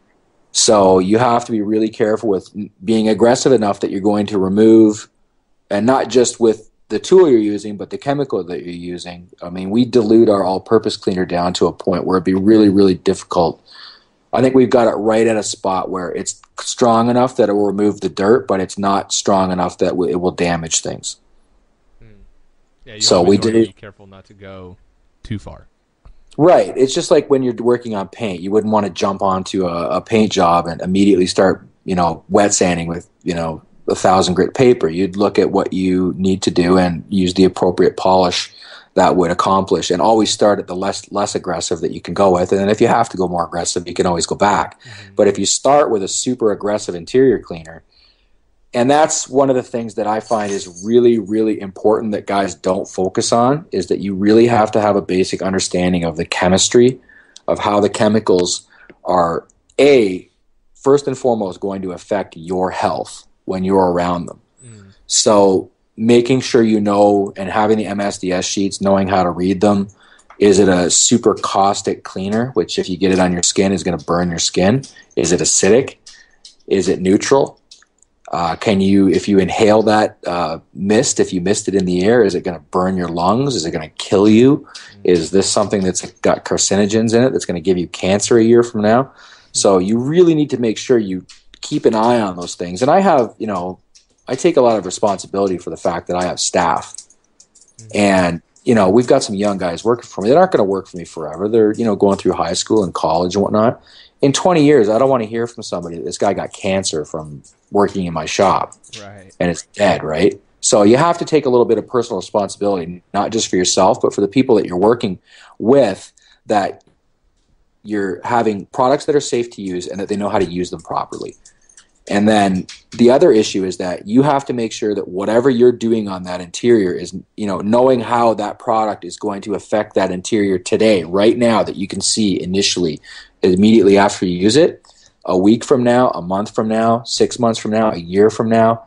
So you have to be really careful with being aggressive enough that you're going to remove, and not just with the tool you're using, but the chemical that you're using. I mean, we dilute our all-purpose cleaner down to a point where it'd be really, really difficult. I think we've got it right at a spot where it's strong enough that it will remove the dirt, but it's not strong enough that it will damage things. Yeah, so we did be careful not to go too far. Right. It's just like when you're working on paint, you wouldn't want to jump onto a paint job and immediately start, wet sanding with, 1,000 grit paper. You'd look at what you need to do and use the appropriate polish that would accomplish, and always start at the less aggressive that you can go with. And then if you have to go more aggressive, you can always go back. Mm-hmm. But if you start with a super aggressive interior cleaner, and that's one of the things that I find is really, really important that guys don't focus on, is that you really have to have a basic understanding of the chemistry, of how the chemicals are, first and foremost, going to affect your health when you're around them. Mm. So making sure you know, and having the MSDS sheets, knowing how to read them. Is it a super caustic cleaner, which if you get it on your skin is going to burn your skin? Is it acidic? Is it neutral? If you inhale that mist, if you mist it in the air, is it going to burn your lungs? Is it going to kill you? Is this something that's got carcinogens in it that's going to give you cancer a year from now? So you really need to make sure you keep an eye on those things. And I have, I take a lot of responsibility for the fact that I have staff. And, we've got some young guys working for me that aren't going to work for me forever. They're, going through high school and college and whatnot. In 20 years, I don't want to hear from somebody that this guy got cancer from working in my shop. Right. And it's dead, right? So you have to take a little bit of personal responsibility, not just for yourself, but for the people that you're working with, that you're having products that are safe to use and that they know how to use them properly. And then the other issue is that you have to make sure that whatever you're doing on that interior is, knowing how that product is going to affect that interior today, right now, that you can see initially, immediately after you use it, a week from now, a month from now, 6 months from now, a year from now.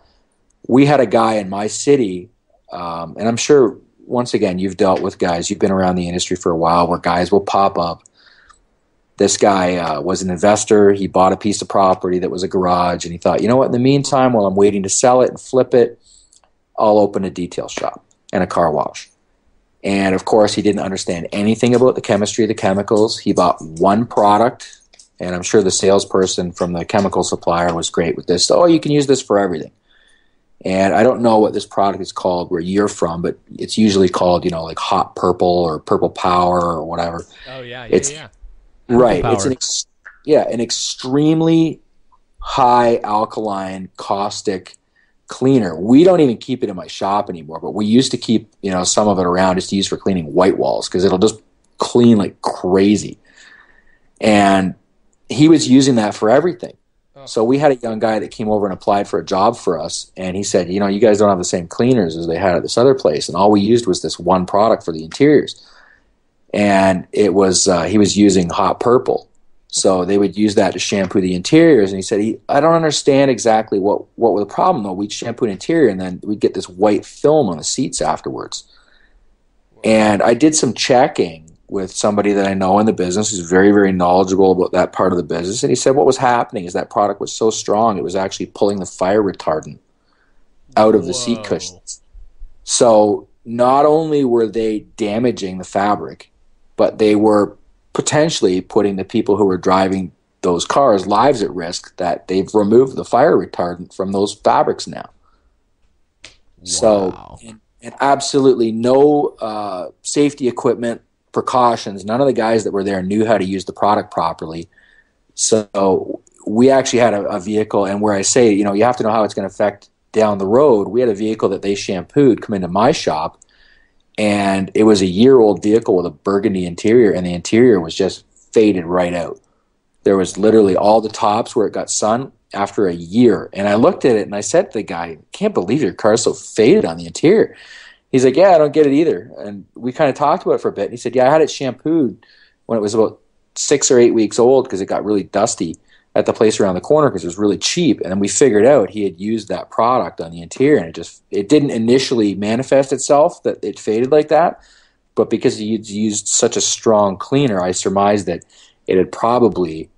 We had a guy in my city, and I'm sure, once again, you've dealt with guys, you've been around the industry for a while, where guys will pop up. This guy was an investor. He bought a piece of property that was a garage, and he thought, you know what, in the meantime, while I'm waiting to sell it and flip it, I'll open a detail shop and a car wash. And, of course, he didn't understand anything about the chemistry of the chemicals. He bought one product, and I'm sure the salesperson from the chemical supplier was great with this. Oh, you can use this for everything. And I don't know what this product is called where you're from, but it's usually called, like Hot Purple or Purple Power or whatever. Oh, yeah. Right. Power. It's an extremely high alkaline caustic cleaner. We don't even keep it in my shop anymore, but we used to keep, some of it around just to use for cleaning white walls because it'll just clean like crazy. And he was using that for everything. So we had a young guy that came over and applied for a job for us, and he said, you guys don't have the same cleaners as they had at this other place, and all we used was this one product for the interiors. And it was he was using Hot Purple. So they would use that to shampoo the interiors, and he said, I don't understand exactly what was the problem, though. We'd shampoo an interior, and then we'd get this white film on the seats afterwards. And I did some checking with somebody that I know in the business who's very, very knowledgeable about that part of the business. And he said what was happening is that product was so strong, it was actually pulling the fire retardant out of the seat cushions. So not only were they damaging the fabric, but they were potentially putting the people who were driving those cars' lives at risk, that they've removed the fire retardant from those fabrics now. Wow. So, and absolutely no safety equipment, precautions. None of the guys that were there knew how to use the product properly. So we actually had a vehicle, and where I say, you have to know how it's going to affect down the road. We had a vehicle that they shampooed come into my shop, and it was a year-old vehicle with a burgundy interior, and the interior was just faded right out. There was literally all the tops where it got sun after a year. And I looked at it and I said to the guy, I can't believe your car's so faded on the interior. He's like, yeah, I don't get it either. And we kind of talked about it for a bit. And he said, yeah, I had it shampooed when it was about 6 or 8 weeks old because it got really dusty at the place around the corner because it was really cheap. And then we figured out he had used that product on the interior, and it didn't initially manifest itself that it faded like that. But because he used such a strong cleaner, I surmised that it had probably,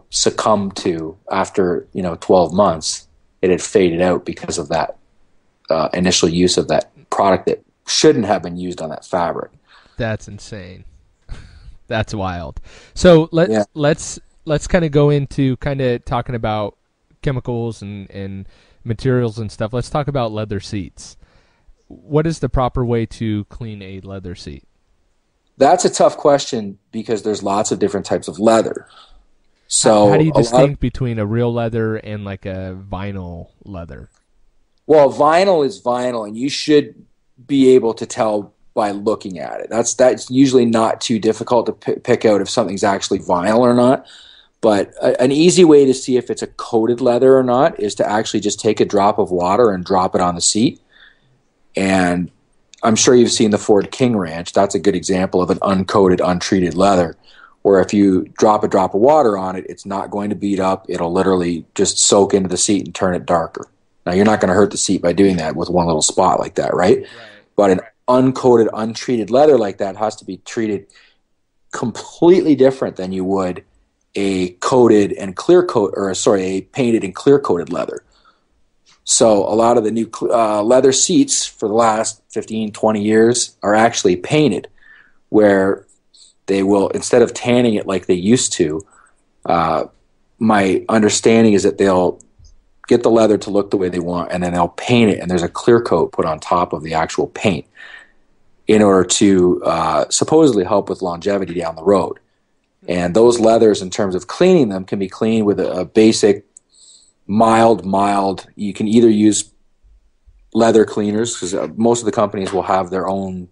succumbed to after, 12 months. It had faded out because of that initial use of that product that shouldn't have been used on that fabric. That's insane. That's wild. So let's kind of go into kind of talking about chemicals and materials and stuff. Let's talk about leather seats. What is the proper way to clean a leather seat? That's a tough question because there's lots of different types of leather. So how do you distinguish between a real leather and like a vinyl leather? Well, vinyl is vinyl, and you should be able to tell by looking at it. That's usually not too difficult to pick out if something's actually vinyl or not. But an easy way to see if it's a coated leather or not is to actually just take a drop of water and drop it on the seat. And I'm sure you've seen the Ford King Ranch. That's a good example of an uncoated, untreated leather, where if you drop a drop of water on it, it's not going to beat up. It'll literally just soak into the seat and turn it darker. Now, you're not going to hurt the seat by doing that with one little spot like that, right? But an uncoated, untreated leather like that has to be treated completely different than you would a painted and clear coated leather. So a lot of the new leather seats for the last 15, 20 years are actually painted, where they will, instead of tanning it like they used to, my understanding is that they'll get the leather to look the way they want, and then they'll paint it, and there's a clear coat put on top of the actual paint in order to supposedly help with longevity down the road. And those leathers, in terms of cleaning them, can be cleaned with a basic mild. You can either use leather cleaners, because most of the companies will have their own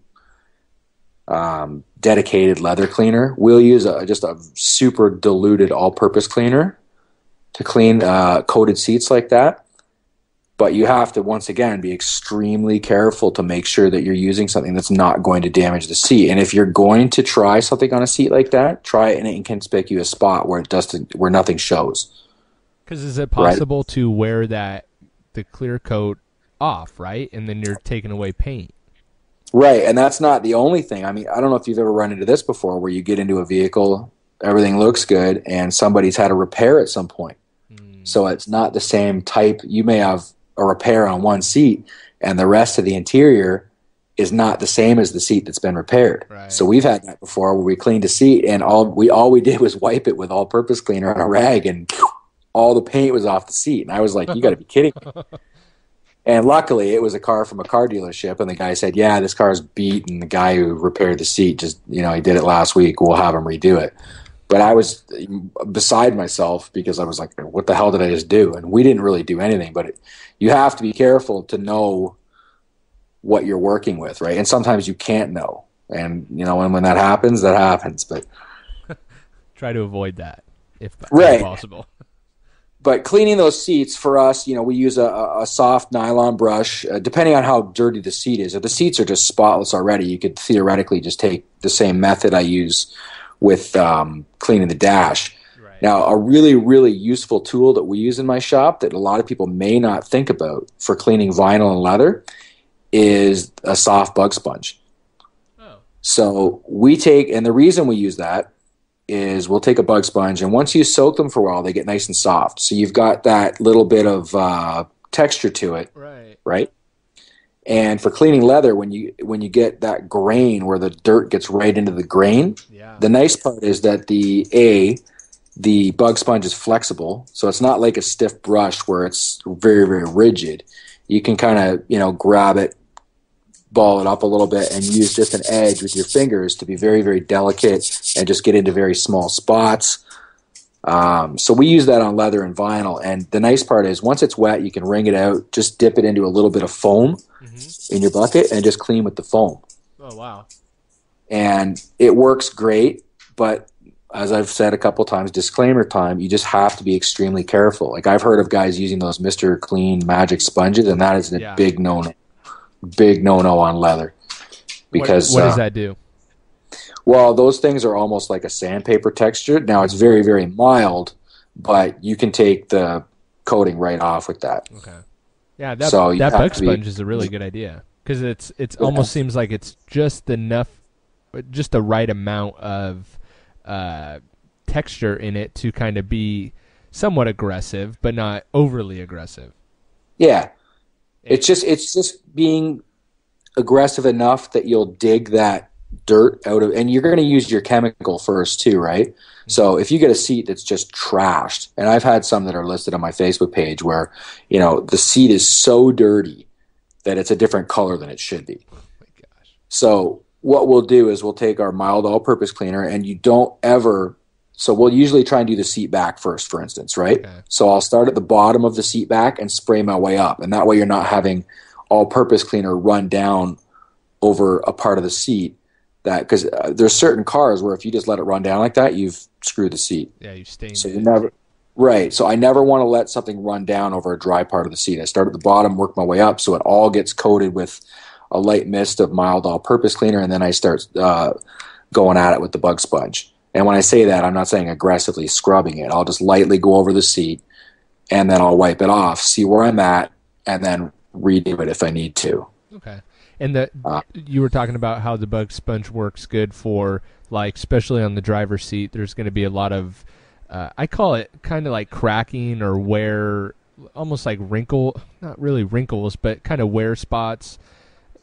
dedicated leather cleaner. We'll use just a super diluted all-purpose cleaner to clean coated seats like that. But you have to, once again, be extremely careful to make sure that you're using something that's not going to damage the seat. And if you're going to try something on a seat like that, try it in an inconspicuous spot where where nothing shows. Because is it possible to wear the clear coat off, right? And then you're taking away paint. Right, and that's not the only thing. I mean, I don't know if you've ever run into this before, where you get into a vehicle, everything looks good, and somebody's had a repair at some point. So it's not the same type. You may have a repair on one seat, and the rest of the interior is not the same as the seat that's been repaired. Right. So we've had that before, where we cleaned a seat, and all we did was wipe it with all-purpose cleaner on a rag, and all the paint was off the seat. And I was like, you got to be kidding me. And luckily, it was a car from a car dealership, and the guy said, yeah, this car's beat, and the guy who repaired the seat just, he did it last week. We'll have him redo it. But I was beside myself because I was like, what the hell did I just do? And we didn't really do anything, but you have to be careful to know what you're working with, right? And sometimes you can't know. And, and when that happens, that happens. But try to avoid that if possible. But cleaning those seats for us, we use a soft nylon brush, depending on how dirty the seat is. If the seats are just spotless already, you could theoretically just take the same method I use with cleaning the dash. Right. Now, a really, really useful tool that we use in my shop that a lot of people may not think about for cleaning vinyl and leather is a soft bug sponge. Oh. So and the reason we use that is we'll take a bug sponge, and once you soak them for a while, they get nice and soft. So you've got that little bit of texture to it, right? And for cleaning leather, when you get that grain where the dirt gets right into the grain, the nice part is that the bug sponge is flexible, so it's not like a stiff brush where it's very, very rigid. You can kind of grab it, ball it up a little bit, and use just an edge with your fingers to be very, very delicate and just get into very small spots. So we use that on leather and vinyl, and the nice part is once it's wet, you can wring it out, just dip it into a little bit of foam in your bucket, and just clean with the foam. Oh, wow. And it works great, but as I've said a couple times, disclaimer time, you just have to be extremely careful. Like I've heard of guys using those Mr. Clean magic sponges, and that is a big no-no on leather. Because what does that do? Well, those things are almost like a sandpaper texture. Now it's very, very mild, but you can take the coating right off with that. Okay. Yeah, that bug sponge is a really good idea because it's almost seems like it's just enough, just the right amount of texture in it to kind of be somewhat aggressive, but not overly aggressive. Yeah. It's just being aggressive enough that you'll dig that dirt out of, and you're going to use your chemical first too, right? Mm-hmm. So if you get a seat that's just trashed, and I've had some that are listed on my Facebook page where, the seat is so dirty that it's a different color than it should be. Oh my gosh. So what we'll do is we'll take our mild all-purpose cleaner, and so we'll usually try and do the seat back first, for instance, right? Okay. So I'll start at the bottom of the seat back and spray my way up. And that way you're not having all-purpose cleaner run down over a part of the seat. Because there's certain cars where if you just let it run down like that, you've screwed the seat. Yeah, you've stained so it. You never, right. So I never want to let something run down over a dry part of the seat. I start at the bottom, work my way up, so it all gets coated with a light mist of mild all-purpose cleaner, and then I start going at it with the bug sponge. And when I say that, I'm not saying aggressively scrubbing it. I'll just lightly go over the seat, and then I'll wipe it off, see where I'm at, and then redo it if I need to. Okay. And you were talking about how the bug sponge works good for, especially on the driver's seat, there's going to be a lot of, I call it kind of like cracking or wear, almost like not really wrinkles, but kind of wear spots.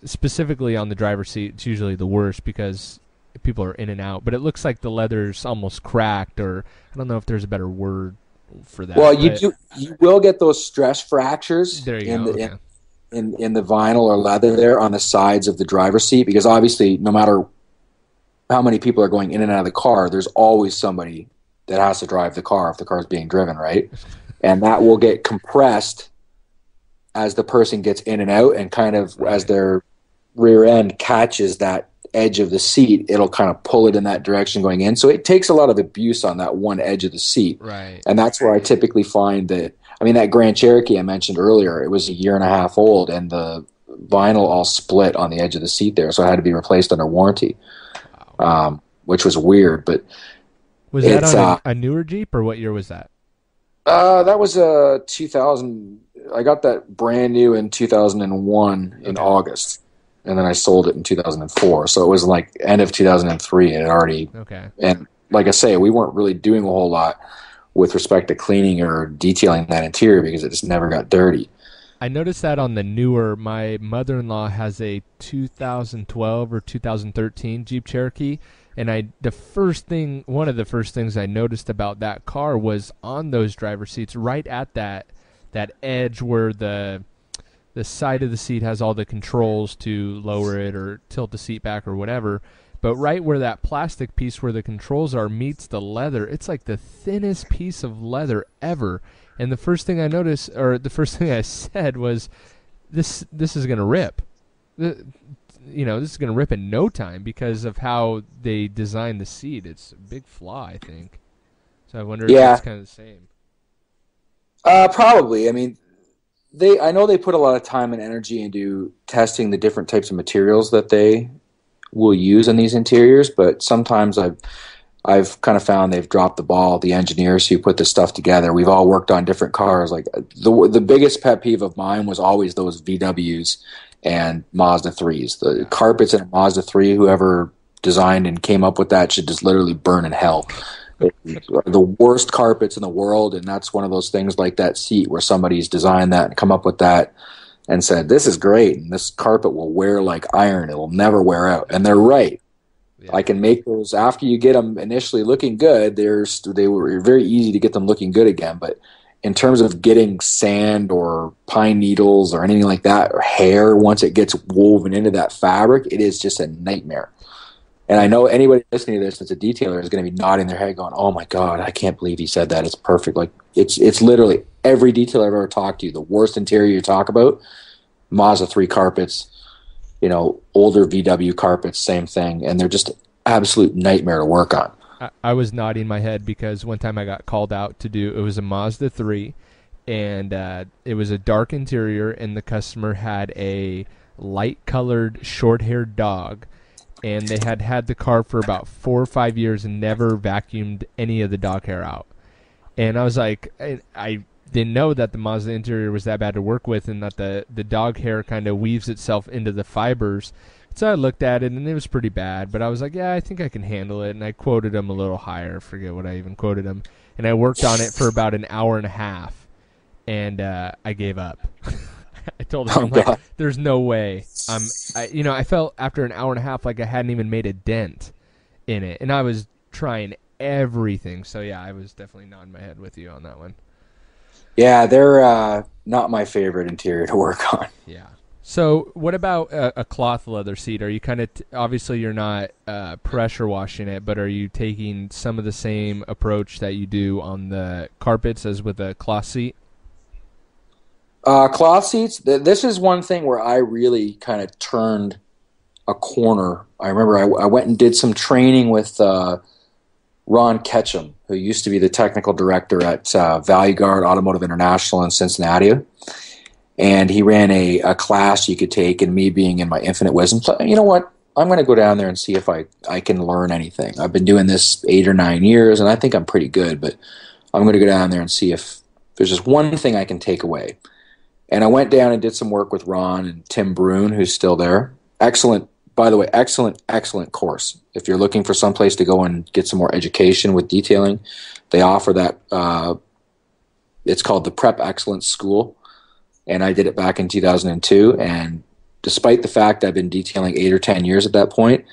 Specifically on the driver's seat, it's usually the worst because people are in and out, but it looks like the leather's almost cracked, or I don't know if there's a better word for that. Well, you will get those stress fractures there you go. In the vinyl or leather there on the sides of the driver's seat, because obviously no matter how many people are going in and out of the car, there's always somebody that has to drive the car if the car is being driven, right? And that will get compressed as the person gets in and out, and kind of as their rear end catches that edge of the seat, it'll kind of pull it in that direction going in. So it takes a lot of abuse on that one edge of the seat. Right. And that's where I typically find that, that Grand Cherokee I mentioned earlier, it was 1.5 years old, and the vinyl all split on the edge of the seat there, so it had to be replaced under warranty, which was weird. But was that on a newer Jeep, or what year was that? That was 2000. I got that brand new in 2001 in August, and then I sold it in 2004. So it was like end of 2003, and it already. Okay. And like I say, we weren't really doing a whole lot with respect to cleaning or detailing that interior because it just never got dirty. I noticed that on the newer, my mother-in-law has a 2012 or 2013 Jeep Cherokee, And one of the first things I noticed about that car was on those driver seats, right at that edge where the side of the seat has all the controls to lower it or tilt the seat back or whatever. But right where that plastic piece where the controls are meets the leather, it's like the thinnest piece of leather ever. And the first thing I noticed, or the first thing I said was, this is going to rip. This is going to rip in no time because of how they designed the seat. It's a big flaw, I think. So I wonder if it's kind of the same. Probably. I mean, I know they put a lot of time and energy into testing the different types of materials that they will use in these interiors, but sometimes I've kind of found they've dropped the ball. The engineers who put this stuff together, we've all worked on different cars. Like the biggest pet peeve of mine was always those VWs and Mazda 3s. The carpets in a Mazda 3, whoever designed and came up with that should just literally burn in hell. The worst carpets in the world, and that's one of those things like that seat where somebody's designed that and come up with that and said, this is great, and this carpet will wear like iron. It will never wear out. And they're right. Yeah. I can make those after you get them initially looking good. They were very easy to get them looking good again. But in terms of getting sand or pine needles or anything like that, or hair, once it gets woven into that fabric, it is just a nightmare. And I know anybody listening to this that's a detailer is going to be nodding their head going, oh my God, I can't believe he said that. It's perfect. Like it's literally every detailer I've ever talked to, the worst interior you talk about, Mazda 3 carpets, older VW carpets, same thing. And they're just absolute nightmare to work on. I was nodding my head because one time I got called out to do, it was a Mazda 3, and it was a dark interior, and the customer had a light-colored, short-haired dog, and they had the car for about 4 or 5 years and never vacuumed any of the dog hair out. And I was like, I didn't know that the Mazda interior was that bad to work with and that the dog hair kind of weaves itself into the fibers. So I looked at it, and it was pretty bad, but I was like, yeah, I think I can handle it, and I quoted him a little higher. Forget what I even quoted him. And I worked on it for about an hour and a half, and I gave up. I told him, there's no way. I felt after an hour and a half like I hadn't even made a dent in it, and I was trying everything. So, yeah, I was definitely nodding my head with you on that one. Yeah, they're not my favorite interior to work on. Yeah. So what about a cloth leather seat? Are you kind of obviously you're not pressure washing it, but are you taking some of the same approach that you do on the carpets as with a cloth seat? Cloth seats, this is one thing where I really kind of turned a corner. I remember I went and did some training with Ron Ketchum, who used to be the technical director at Value Guard Automotive International in Cincinnati. And he ran a class you could take, and me being in my infinite wisdom, so, you know what? I'm going to go down there and see if I can learn anything. I've been doing this 8 or 9 years, and I think I'm pretty good, but I'm going to go down there and see if there's just one thing I can take away. And I went down and did some work with Ron and Tim Brune, who's still there. Excellent, by the way, excellent course. If you're looking for some place to go and get some more education with detailing, they offer that. It's called the Prep Excellence School. And I did it back in 2002, and despite the fact I've been detailing 8 or 10 years at that point,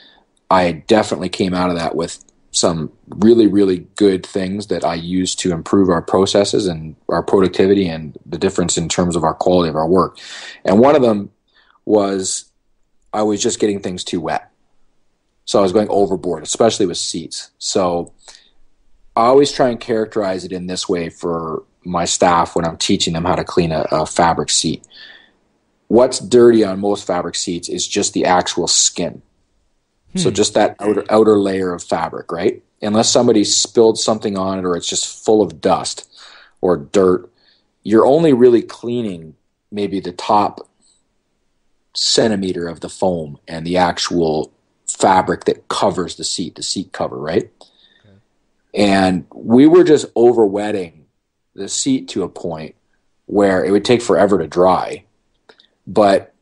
I definitely came out of that with some really, really good things that I use to improve our processes and our productivity and the difference in terms of our quality of our work. And one of them was I was just getting things too wet. So I was going overboard, especially with seats. So I always try and characterize it in this way for my staff when I'm teaching them how to clean a fabric seat. What's dirty on most fabric seats is just the actual skin. So just that outer layer of fabric, right? Unless somebody spilled something on it or it's just full of dust or dirt, you're only really cleaning maybe the top centimeter of the foam and the actual fabric that covers the seat cover, right? Okay. And we were just over-wetting the seat to a point where it would take forever to dry. But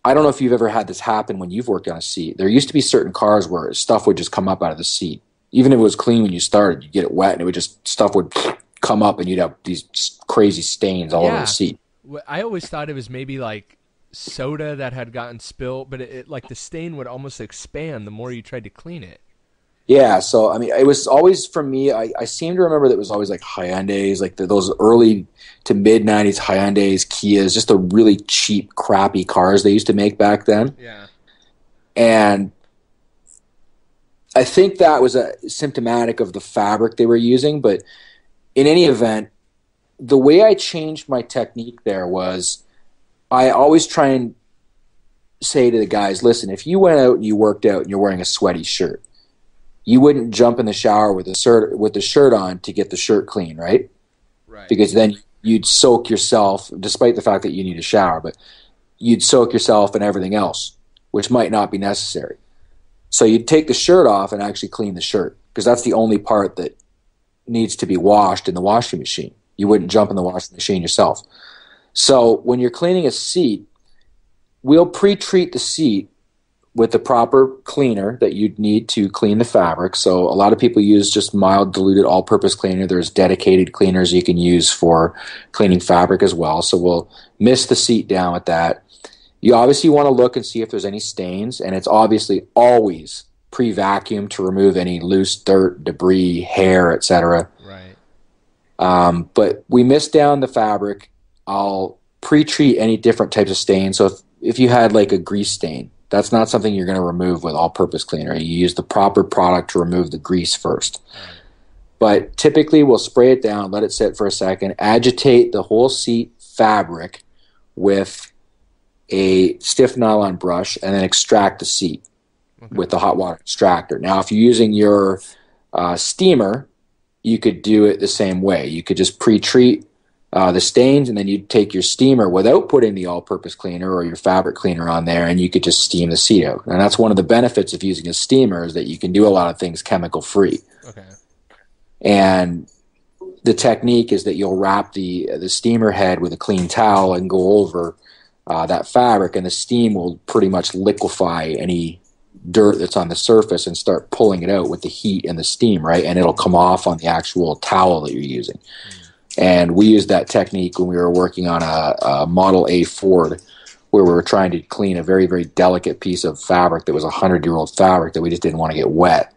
I don't know if you've ever had this happen when you've worked on a seat. There used to be certain cars where stuff would just come up out of the seat. Even if it was clean when you started, you'd get it wet and it would just, stuff would come up and you'd have these crazy stains all over the seat. I always thought it was maybe like soda that had gotten spilled, but it like the stain would almost expand the more you tried to clean it. Yeah, so I mean, it was always for me. I seem to remember that it was always like Hyundai's, like those early to mid '90s Hyundai's, Kias, just the really cheap, crappy cars they used to make back then. Yeah, and I think that was symptomatic of the fabric they were using. But in any event, the way I changed my technique there was I always try and say to the guys, listen, if you went out and you worked out and you're wearing a sweaty shirt, you wouldn't jump in the shower with the shirt on to get the shirt clean, right? right. Because then you'd soak yourself, despite the fact that you need a shower, but you'd soak yourself and everything else, which might not be necessary. So you'd take the shirt off and actually clean the shirt, because that's the only part that needs to be washed in the washing machine. You wouldn't jump in the washing machine yourself. So when you're cleaning a seat, we'll pre-treat the seat with the proper cleaner that you'd need to clean the fabric. So a lot of people use just mild diluted all-purpose cleaner. There's dedicated cleaners you can use for cleaning fabric as well. So we'll mist the seat down with that. You obviously want to look and see if there's any stains, and it's obviously always pre-vacuum to remove any loose dirt, debris, hair, etc. Right. But we mist down the fabric. I'll pre-treat any different types of stains. So if you had like a grease stain, that's not something you're going to remove with all-purpose cleaner. You use the proper product to remove the grease first. But typically we'll spray it down, let it sit for a second, agitate the whole seat fabric with a stiff nylon brush, and then extract the seat with the hot water extractor. Now, if you're using your steamer, you could do it the same way. You could just pre-treat the stains, and then you'd take your steamer without putting the all-purpose cleaner or your fabric cleaner on there, and you could just steam the seat out. And that's one of the benefits of using a steamer, is that you can do a lot of things chemical-free. Okay. And the technique is that you'll wrap the steamer head with a clean towel and go over that fabric, and the steam will pretty much liquefy any dirt that's on the surface and start pulling it out with the heat and the steam, right? And it'll come off on the actual towel that you're using. And we used that technique when we were working on a Model A Ford, where we were trying to clean a very, very delicate piece of fabric that was 100-year-old fabric that we just didn't want to get wet.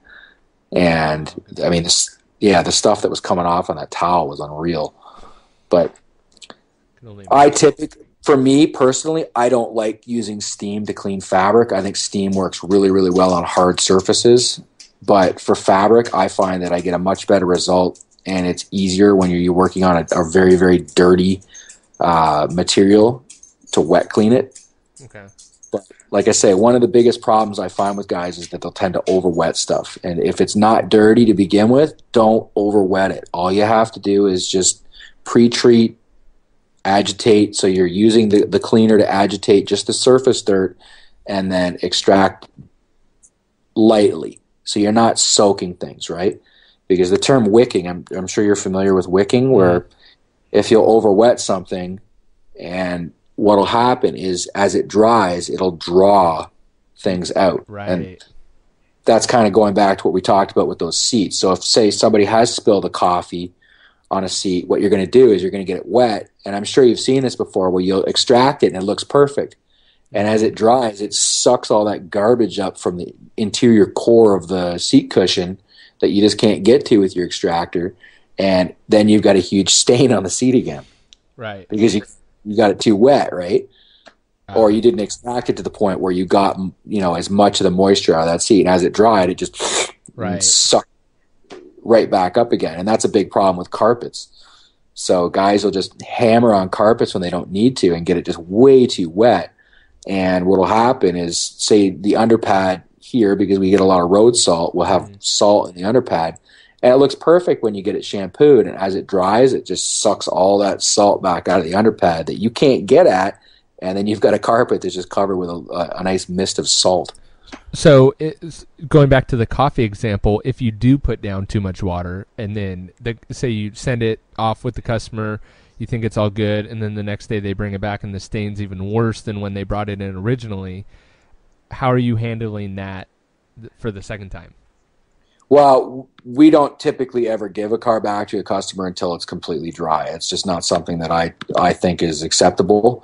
And, I mean, the stuff that was coming off on that towel was unreal. But for me personally, I don't like using steam to clean fabric. I think steam works really, really well on hard surfaces. But for fabric, I find that I get a much better result, and it's easier when you're working on a very, very dirty material to wet clean it. Okay. But like I say, one of the biggest problems I find with guys is that they'll tend to over wet stuff. And if it's not dirty to begin with, don't over wet it. All you have to do is just pre-treat, agitate. So you're using the cleaner to agitate just the surface dirt, and then extract lightly. So you're not soaking things, right? Because the term wicking, I'm sure you're familiar with wicking, where if you'll over wet something, and what'll happen is as it dries, it'll draw things out. Right. And that's kind of going back to what we talked about with those seats. So if, say, somebody has spilled a coffee on a seat, what you're going to do is you're going to get it wet. And I'm sure you've seen this before, where you'll extract it and it looks perfect. And as it dries, it sucks all that garbage up from the interior core of the seat cushion that you just can't get to with your extractor. And then you've got a huge stain on the seat again. Right. Because you got it too wet, right? Or you didn't extract it to the point where you got, as much of the moisture out of that seat. And as it dried, it just sucked right back up again. And that's a big problem with carpets. So guys will just hammer on carpets when they don't need to and get it just way too wet. And what will happen is, say, the underpad here, because we get a lot of road salt, we'll have salt in the underpad. And it looks perfect when you get it shampooed. And as it dries, it just sucks all that salt back out of the underpad that you can't get at. And then you've got a carpet that's just covered with a nice mist of salt. So going back to the coffee example, if you do put down too much water, and then say you send it off with the customer, you think it's all good, and then the next day they bring it back and the stain's even worse than when they brought it in originally, how are you handling that for the second time? Well, we don't typically ever give a car back to a customer until it's completely dry. It's just not something that I think is acceptable.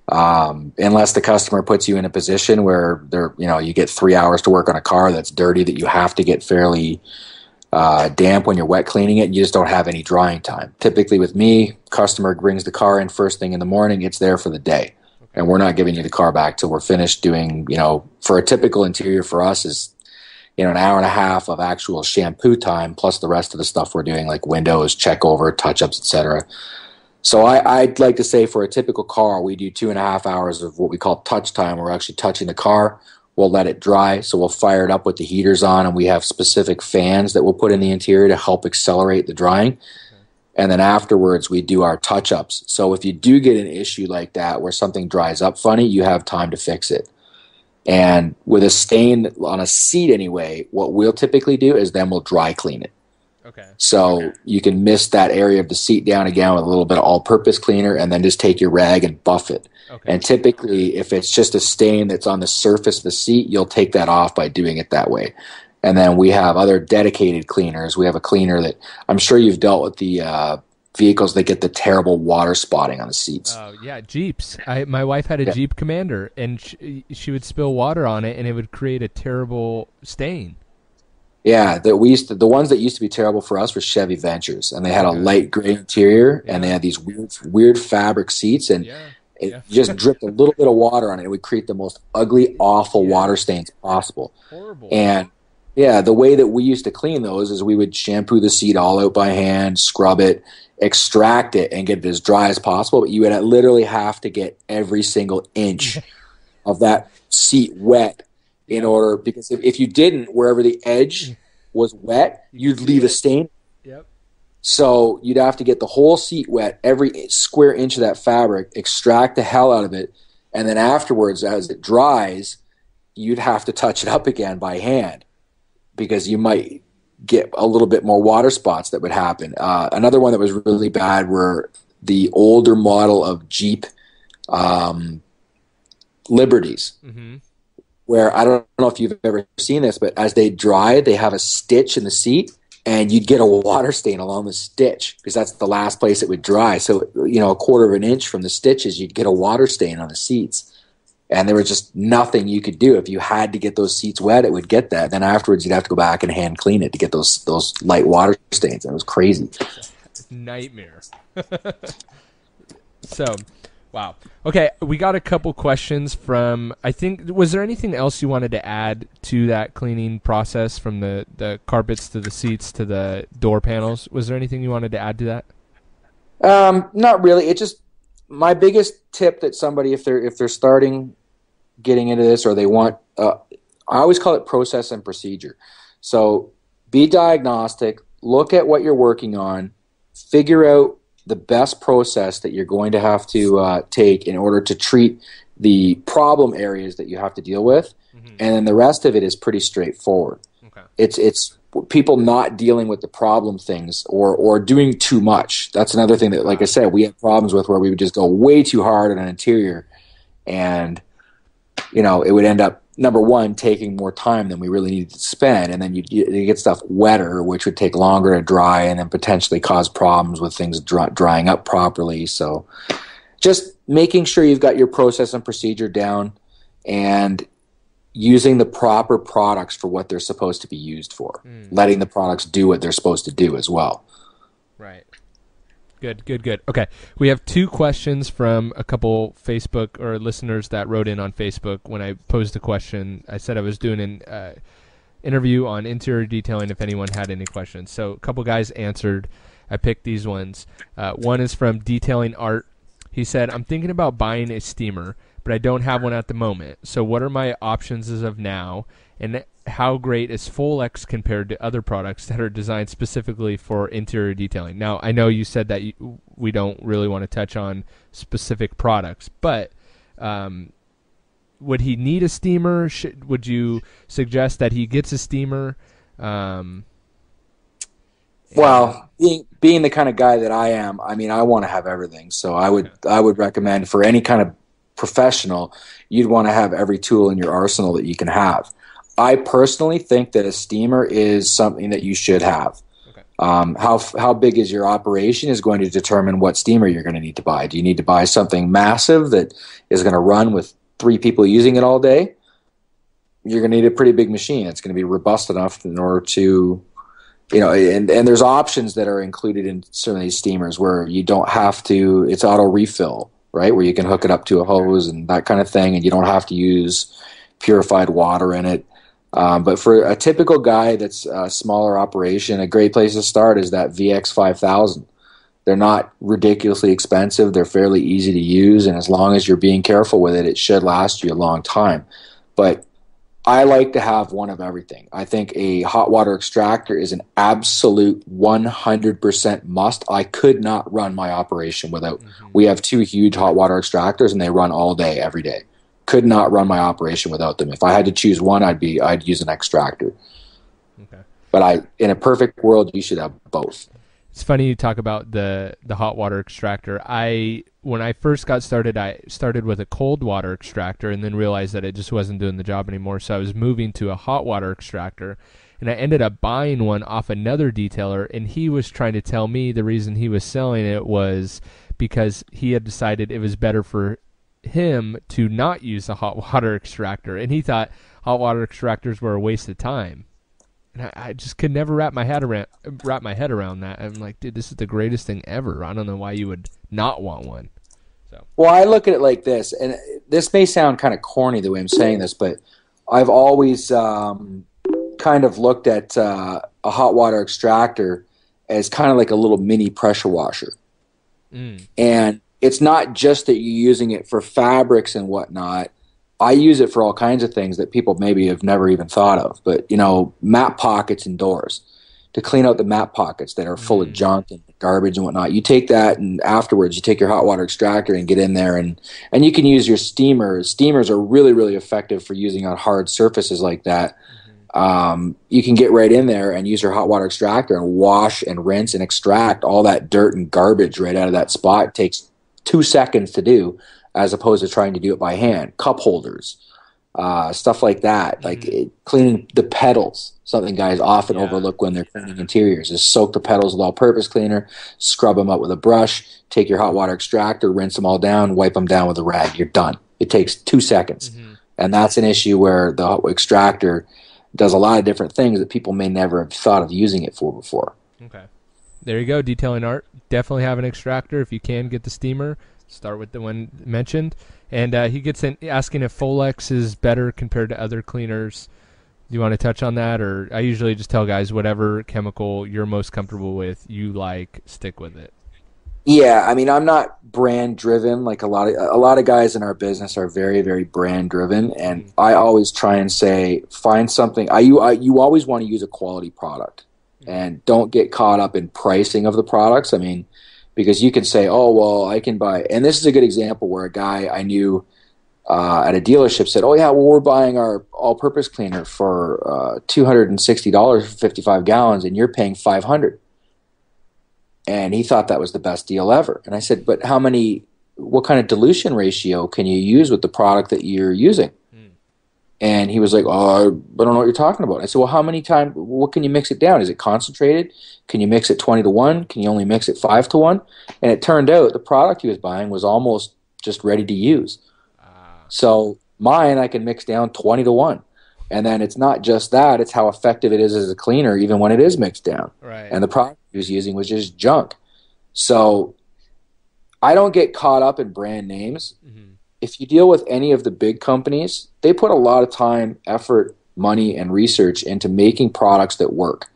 unless the customer puts you in a position where you get 3 hours to work on a car that's dirty, that you have to get fairly damp when you're wet cleaning it, and you just don't have any drying time. Typically with me, customer brings the car in first thing in the morning, it's there for the day. And we're not giving you the car back till we're finished doing, for a typical interior for us is, an hour and a half of actual shampoo time, plus the rest of the stuff we're doing, like windows, check over, touch-ups, etc. So I'd like to say for a typical car, we do 2.5 hours of what we call touch time. We're actually touching the car. We'll let it dry, so we'll fire it up with the heaters on, and we have specific fans that we'll put in the interior to help accelerate the drying. And then afterwards, we do our touch-ups. So if you do get an issue like that where something dries up funny, you have time to fix it. And with a stain on a seat anyway, what we'll typically do is then we'll dry clean it. Okay. So you can mist that area of the seat down again with a little bit of all-purpose cleaner, and then just take your rag and buff it. Okay. And typically, if it's just a stain that's on the surface of the seat, you'll take that off by doing it that way. And then we have other dedicated cleaners. We have a cleaner that I'm sure you've dealt with the vehicles that get the terrible water spotting on the seats. Oh, yeah, Jeeps. My wife had a Jeep Commander, and she would spill water on it, and it would create a terrible stain. Yeah, the ones that used to be terrible for us were Chevy Ventures, and they had a light gray interior, and they had these weird fabric seats, and it just dripped a little bit of water on it. It would create the most ugly, awful water stains possible. Horrible. And the way that we used to clean those is we would shampoo the seat all out by hand, scrub it, extract it, and get it as dry as possible. But you would literally have to get every single inch of that seat wet in order, because if you didn't, wherever the edge was wet, you'd leave a stain. Yep. So you'd have to get the whole seat wet, every square inch of that fabric, extract the hell out of it, and then afterwards, as it dries, you'd have to touch it up again by hand, because you might get a little bit more water spots that would happen. Another one that was really bad were the older model of Jeep Liberties, where I don't know if you've ever seen this, but as they dry, they have a stitch in the seat, and you'd get a water stain along the stitch because that's the last place it would dry. So, a quarter of an inch from the stitches, you'd get a water stain on the seats. And there was just nothing you could do. If you had to get those seats wet, it would get that. Then afterwards, you'd have to go back and hand clean it to get those light water stains. And it was crazy. Nightmare. So, wow. Okay, we got a couple questions from, I think, was there anything else you wanted to add to that cleaning process, from the carpets to the seats to the door panels? Was there anything you wanted to add to that? Not really. It just, my biggest tip that somebody, if they're starting getting into this, or they want, I always call it process and procedure. So be diagnostic, look at what you're working on, figure out the best process that you're going to have to take in order to treat the problem areas that you have to deal with, and then the rest of it is pretty straightforward. Okay. It's people not dealing with the problem things or doing too much. That's another thing that, like I said, we had problems with, where we would just go way too hard on an interior, and it would end up, number one, taking more time than we really needed to spend, and then you get stuff wetter, which would take longer to dry, and then potentially cause problems with things drying up properly. So just making sure you've got your process and procedure down, and using the proper products for what they're supposed to be used for. Letting the products do what they're supposed to do as well. Right. Good. Okay. We have two questions from a couple Facebook or listeners that wrote in on Facebook. When I posed the question, I said I was doing an interview on interior detailing if anyone had any questions. So a couple guys answered. I picked these ones. One is from Detailing Art. He said, I'm thinking about buying a steamer, but I don't have one at the moment. So what are my options as of now? And how great is Folex compared to other products that are designed specifically for interior detailing? Now, I know you said that we don't really want to touch on specific products, but would he need a steamer? Would you suggest that he gets a steamer? Well, being the kind of guy that I am, I mean, I want to have everything. So I would recommend, for any kind of professional, you'd want to have every tool in your arsenal that you can have. I personally think that a steamer is something that you should have. How big is your operation is going to determine what steamer you're going to need to buy. Do you need to buy something massive that is going to run with 3 people using it all day? You're going to need a pretty big machine. It's going to be robust enough in order to, and there's options that are included in some of these steamers where you don't have to, it's auto refill, right? Where you can hook it up to a hose and that kind of thing, and you don't have to use purified water in it. But for a typical guy that's a smaller operation, a great place to start is that VX 5000. They're not ridiculously expensive. They're fairly easy to use, and as long as you're being careful with it, it should last you a long time. But I like to have one of everything. I think a hot water extractor is an absolute 100% must. I could not run my operation without. We have 2 huge hot water extractors, and they run all day, every day. Could not run my operation without them. If I had to choose one, I'd use an extractor. Okay. But in a perfect world, you should have both. It's funny you talk about the hot water extractor. When I first got started, I started with a cold water extractor and then realized that it just wasn't doing the job anymore. So I was moving to a hot water extractor, and I ended up buying one off another detailer, and he was trying to tell me the reason he was selling it was because he had decided it was better for him to not use a hot water extractor, and he thought hot water extractors were a waste of time. And I just could never wrap my head around that. I'm like, dude, this is the greatest thing ever. I don't know why you would not want one. So, well, I look at it like this, and this may sound kind of corny the way I'm saying this, but I've always kind of looked at a hot water extractor as kind of like a little mini pressure washer. And it's not just that you're using it for fabrics and whatnot. I use it for all kinds of things that people maybe have never even thought of. But, map pockets indoors, to clean out the map pockets that are full of junk and garbage and whatnot. You take that, and afterwards you take your hot water extractor and get in there, and you can use your steamers. Steamers are really, really effective for using on hard surfaces like that. You can get right in there and use your hot water extractor and wash and rinse and extract all that dirt and garbage right out of that spot. It takes 2 seconds to do, as opposed to trying to do it by hand. Cup holders, stuff like that, cleaning the pedals. Something guys often overlook when they're cleaning interiors is soak the pedals with all-purpose cleaner, scrub them up with a brush, take your hot water extractor, rinse them all down, wipe them down with a rag. You're done. It takes 2 seconds. And that's an issue where the hot extractor does a lot of different things that people may never have thought of using it for before. Okay. There you go, detailing art. Definitely have an extractor. If you can get the steamer, start with the one mentioned. And he gets in asking if Folex is better compared to other cleaners. Do you want to touch on that? Or I usually just tell guys whatever chemical you're most comfortable with, you stick with it. Yeah, I mean, I'm not brand driven. Like a lot of guys in our business are very, very brand driven, and I always try and say, find something. You always want to use a quality product, and don't get caught up in pricing of the products. I mean, because you can say, oh, well, I can buy, and this is a good example where a guy I knew at a dealership said, oh yeah, well, we're buying our all-purpose cleaner for $260 for 55 gallons, and you're paying $500. And he thought that was the best deal ever. And I said, but what kind of dilution ratio can you use with the product that you're using? And he was like, oh, I don't know what you're talking about. I said, well, what can you mix it down? Is it concentrated? Can you mix it 20-1? Can you only mix it 5-1? And it turned out the product he was buying was almost just ready to use. So mine, I can mix down 20-1. And then it's not just that, it's how effective it is as a cleaner even when it is mixed down. Right. And the product he was using was just junk. So I don't get caught up in brand names. If you deal with any of the big companies, they put a lot of time, effort, money, and research into making products that work.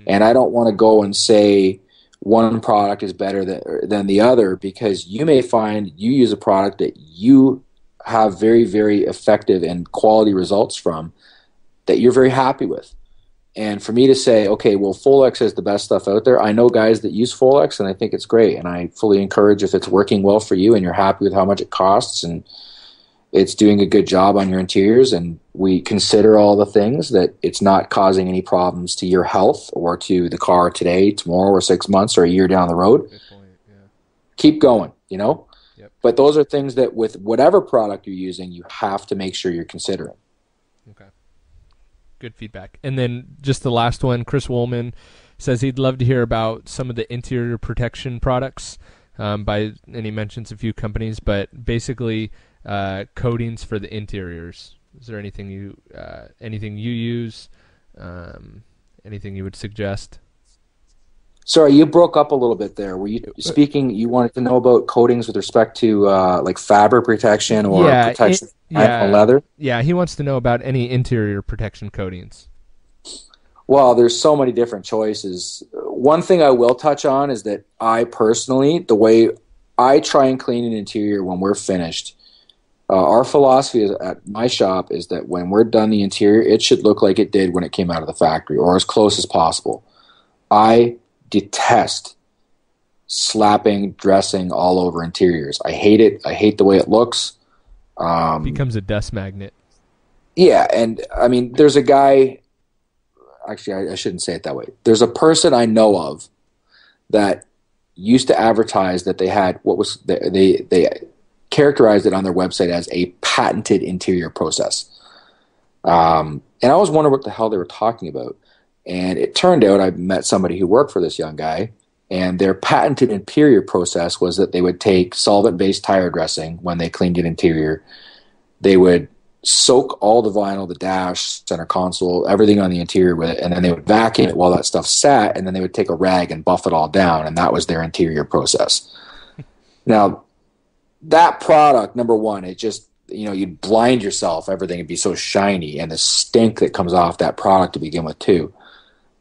And I don't want to go and say one product is better than the other, because you may find you use a product that you have very, very effective and quality results from that you're very happy with. And for me to say, okay, well, Folex is the best stuff out there. I know guys that use Folex, and I think it's great. And I fully encourage, if it's working well for you and you're happy with how much it costs and it's doing a good job on your interiors, and we consider all the things, that it's not causing any problems to your health or to the car today, tomorrow, or 6 months, or a year down the road, Good point, yeah. Keep going, Yep. But those are things that with whatever product you're using, you have to make sure you're considering. Okay. Good feedback. And then just the last one, Chris Woolman says he'd love to hear about some of the interior protection products. And he mentions a few companies, but basically coatings for the interiors. Is there anything you use? Anything you would suggest? Sorry, you broke up a little bit there. Were you speaking? You wanted to know about coatings with respect to like fabric protection or protection on leather? Yeah, he wants to know about any interior protection coatings. Well, there's so many different choices. One thing I will touch on is that I personally, the way I try and clean an interior when we're finished, our philosophy at my shop is that when we're done the interior, it should look like it did when it came out of the factory, or as close as possible. I detest slapping dressing all over interiors. I hate it. I hate the way it looks. Becomes a dust magnet. Yeah, and I mean, there's a guy. Actually, I shouldn't say it that way. There's a person I know of that used to advertise that they had they characterized it on their website as a patented interior process. And I always wondered what the hell they were talking about. And it turned out I met somebody who worked for this young guy, and their patented interior process was that they would take solvent-based tire dressing when they cleaned an interior. They would soak all the vinyl, the dash, center console, everything on the interior with it, and then they would vacuum it while that stuff sat, and then they would take a rag and buff it all down, and that was their interior process. Now, that product, number one, it just, you'd blind yourself. Everything would be so shiny, and the stink that comes off that product to begin with, too.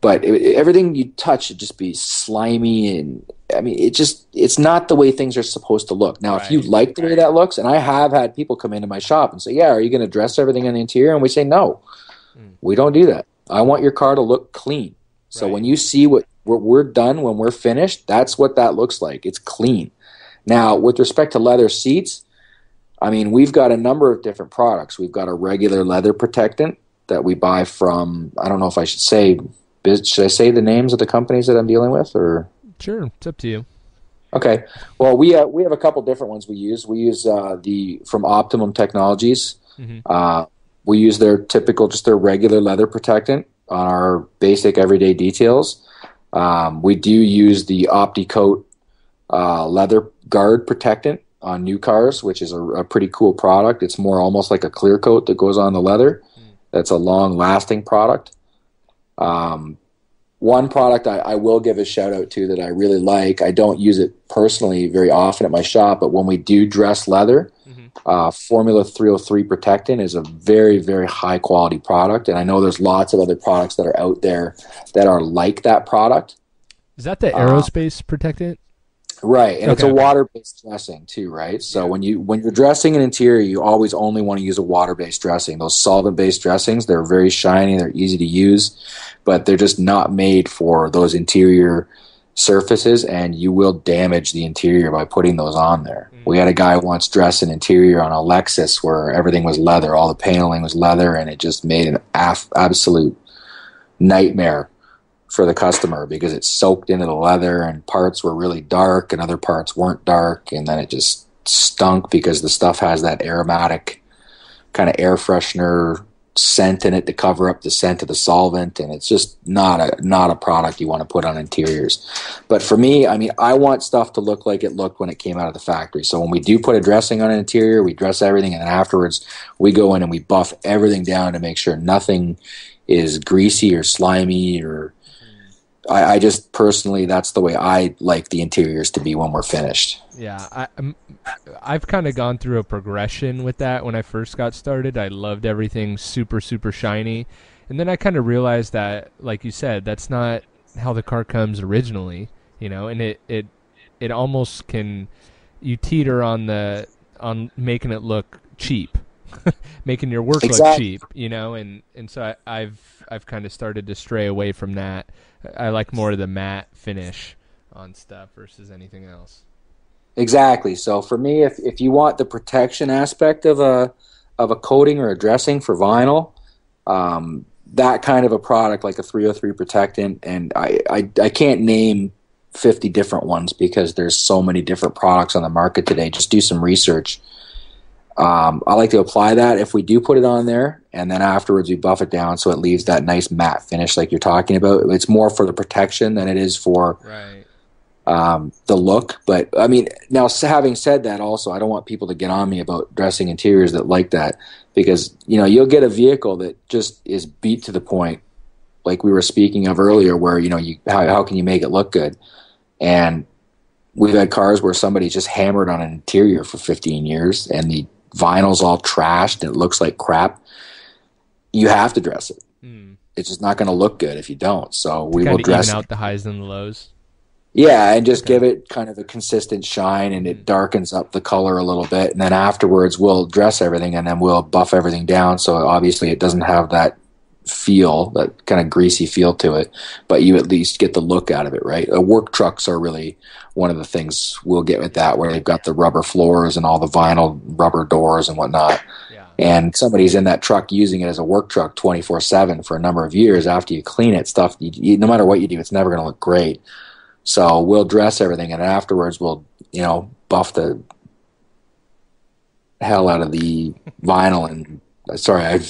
But everything you touch would just be slimy, and I mean, it's not the way things are supposed to look. Now, if you like the way that looks, and I have had people come into my shop and say, yeah, are you going to dress everything on the interior? And we say, no, we don't do that. I want your car to look clean. So when you see what we're done, when we're finished, that's what that looks like. It's clean. Now, with respect to leather seats, I mean, we've got a number of different products. We've got a regular leather protectant that we buy from, I don't know if I should say the names of the companies that I'm dealing with, or? Sure, it's up to you. Okay. Well, we have a couple different ones we use. We use from Optimum Technologies. Mm-hmm. We use their regular leather protectant on our basic everyday details. We do use the OptiCoat leather guard protectant on new cars, which is a pretty cool product. It's more almost like a clear coat that goes on the leather. That's a long-lasting product. One product I will give a shout out to that I really like. I don't use it personally very often at my shop, but when we do dress leather, Formula 303 Protectant is a very, very high quality product. And I know there's lots of other products that are out there that are like that product. Is that the aerospace protectant? Right, and it's a water-based dressing too, right? So when you're dressing an interior, you always only want to use a water-based dressing. Those solvent-based dressings, they're very shiny, they're easy to use, but they're just not made for those interior surfaces, and you will damage the interior by putting those on there. We had a guy once dress an interior on a Lexus where everything was leather, all the paneling was leather, and it just made an absolute nightmare for the customer because it soaked into the leather, and parts were really dark and other parts weren't dark, and then it just stunk because the stuff has that aromatic kind of air freshener scent in it to cover up the scent of the solvent, and it's just not a product you want to put on interiors. But for me, I mean, I want stuff to look like it looked when it came out of the factory. So when we do put a dressing on an interior, we dress everything, and then afterwards we go in and we buff everything down to make sure nothing is greasy or slimy, or I just personally, that's the way I like the interiors to be when we're finished. Yeah, I've kind of gone through a progression with that. When I first got started, I loved everything super, super shiny. And then I kind of realized that, like you said, that's not how the car comes originally, and it almost you teeter on making it look cheap, making your work look cheap, and so I've kind of started to stray away from that. I like more of the matte finish on stuff versus anything else. Exactly. So for me, if you want the protection aspect of a coating or a dressing for vinyl, that kind of a product like a 303 Protectant, and I can't name 50 different ones because there's so many different products on the market today. Just do some research. I like to apply that if we do put it on there, and then afterwards we buff it down so it leaves that nice matte finish like you're talking about. It's more for the protection than it is for the look. But I mean, now having said that, also I don't want people to get on me about dressing interiors that like that, because you'll get a vehicle that just is beat to the point, like we were speaking of earlier, where how can you make it look good? And we've had cars where somebody just hammered on an interior for 15 years and the vinyl's all trashed and it looks like crap. You have to dress it. It's just not going to look good if you don't. So we will dress even out the highs and the lows. Yeah, and just give it kind of a consistent shine, and it darkens up the color a little bit. And then afterwards we'll dress everything, and then we'll buff everything down so obviously it doesn't have that feel, that kind of greasy feel to it, but you at least get the look out of it, right? Work trucks are really one of the things we'll get with that, where they've got the rubber floors and all the vinyl rubber doors and whatnot. And somebody's in that truck using it as a work truck 24/7 for a number of years. After you clean it, stuff, no matter what you do, it's never going to look great. So we'll dress everything, and afterwards we'll buff the hell out of the vinyl and sorry, I'm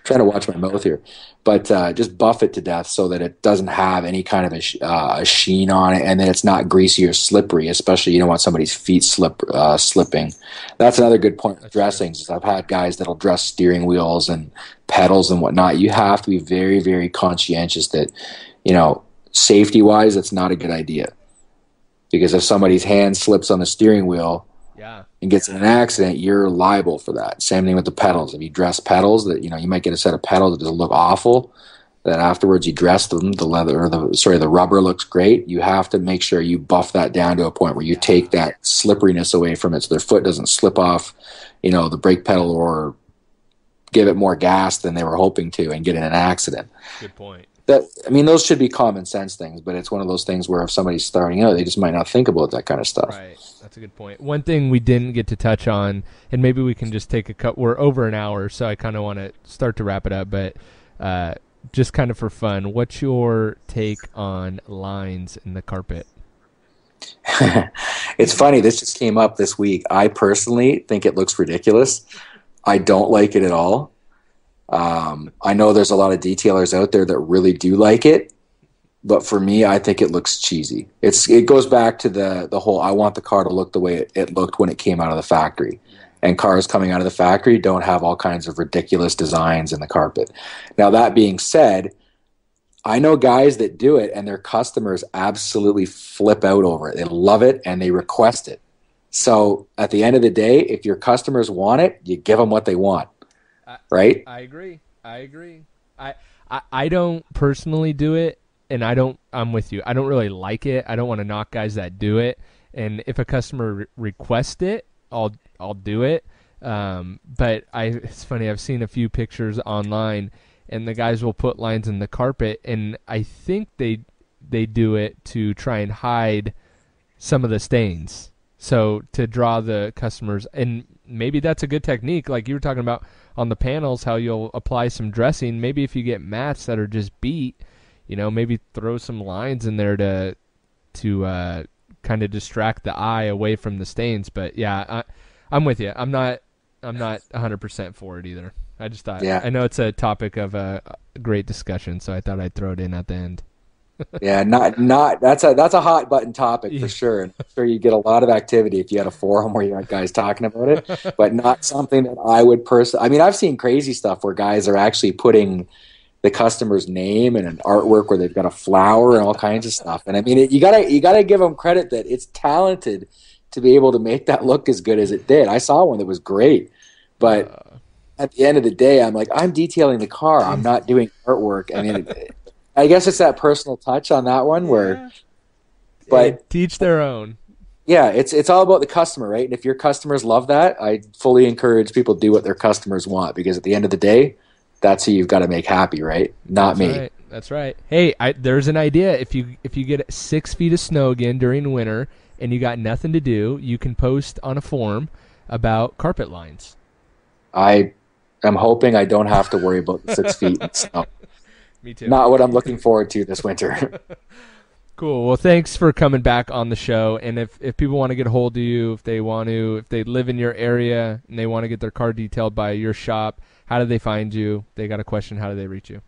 trying to watch my mouth here, but just buff it to death so that it doesn't have any kind of a sheen on it, and then it's not greasy or slippery. Especially you don't want somebody's feet slipping. That's another good point with dressings. I've had guys that'll dress steering wheels and pedals and whatnot. You have to be very, very conscientious that safety wise, it's not a good idea, because if somebody's hand slips on the steering wheel and gets in an accident, you're liable for that. Same thing with the pedals. If you dress pedals, that you might get a set of pedals that doesn't look awful, then afterwards you dress them, the rubber looks great. You have to make sure you buff that down to a point where you take that slipperiness away from it so their foot doesn't slip off the brake pedal or give it more gas than they were hoping to and get in an accident. Good point. Those should be common sense things, but it's one of those things where if somebody's starting out, they just might not think about that kind of stuff. Right. That's a good point. One thing we didn't get to touch on, and maybe we can just take a cut. We're over an hour, so I kind of want to start to wrap it up, but just kind of for fun, what's your take on lines in the carpet? It's funny. This just came up this week. I personally think it looks ridiculous. I don't like it at all. I know there's a lot of detailers out there that really do like it, but for me, I think it looks cheesy. It goes back to the whole, I want the car to look the way it looked when it came out of the factory. And cars coming out of the factory don't have all kinds of ridiculous designs in the carpet. Now, that being said, I know guys that do it and their customers absolutely flip out over it. They love it and they request it. So at the end of the day, if your customers want it, you give them what they want. Right? I agree. I don't personally do it, and I'm with you. I don't really like it. I don't want to knock guys that do it. And if a customer requests it, I'll do it. But it's funny, I've seen a few pictures online, and the guys will put lines in the carpet, and I think they do it to try and hide some of the stains. So to draw the customers, and maybe that's a good technique, like you were talking about on the panels, how you'll apply some dressing. Maybe if you get mats that are just beat, maybe throw some lines in there to kind of distract the eye away from the stains. But yeah, I'm with you. I'm not 100% for it either. I just thought, I know it's a topic of a great discussion, so I thought I'd throw it in at the end. Yeah, that's a hot button topic for sure. And I'm sure you get a lot of activity if you had a forum where you had guys talking about it, but not something that I would personally. I've seen crazy stuff where guys are actually putting the customer's name and an artwork where they've got a flower and all kinds of stuff. And you gotta give them credit that it's talented to be able to make that look as good as it did. I saw one that was great, but at the end of the day, I'm like, I'm detailing the car. I'm not doing artwork. I guess it's that personal touch on that one but teach their own. Yeah, it's all about the customer, right? And if your customers love that, I fully encourage people to do what their customers want, because at the end of the day, that's who you've got to make happy, right? Not me. Right. That's right. Hey, there's an idea. If you get 6 feet of snow again during winter and you got nothing to do, you can post on a forum about carpet lines. I am hoping I don't have to worry about the 6 feet of snow. Me too. Not what I'm looking forward to this winter. Cool. Well, thanks for coming back on the show. And if people want to get a hold of you, if they live in your area and they want to get their car detailed by your shop, how do they find you? They got a question, how do they reach you?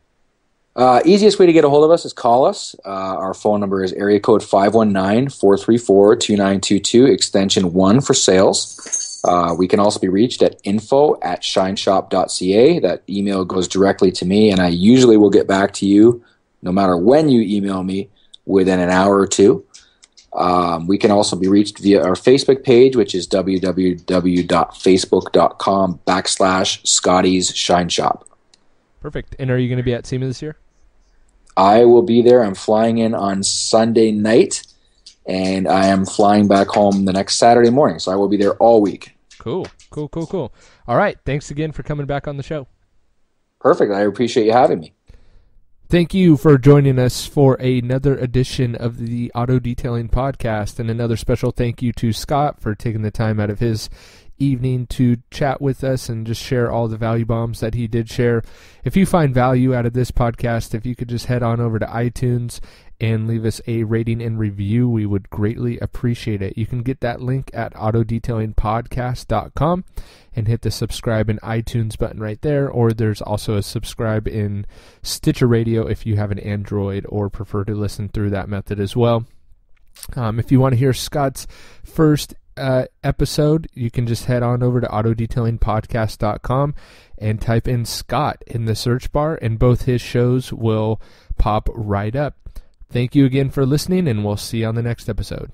Easiest way to get a hold of us is call us. Our phone number is area code 519-434-2922, extension 1 for sales. We can also be reached at info@shineshop.ca. That email goes directly to me, and I usually will get back to you, no matter when you email me, within an hour or two. We can also be reached via our Facebook page, which is www.facebook.com/Scotty's Shine Shop. Perfect. And are you going to be at SEMA this year? I will be there. I'm flying in on Sunday night, and I am flying back home the next Saturday morning, so I will be there all week. Cool. All right. Thanks again for coming back on the show. Perfect. I appreciate you having me. Thank you for joining us for another edition of the Auto Detailing Podcast, and another special thank you to Scott for taking the time out of his evening to chat with us and just share all the value bombs that he did share. If you find value out of this podcast, if you could just head on over to iTunes and leave us a rating and review, we would greatly appreciate it. You can get that link at autodetailingpodcast.com and hit the subscribe in iTunes button right there, or there's also a subscribe in Stitcher Radio if you have an Android or prefer to listen through that method as well. If you want to hear Scott's first episode, you can just head on over to autodetailingpodcast.com and type in Scott in the search bar, and both his shows will pop right up. Thank you again for listening, and we'll see you on the next episode.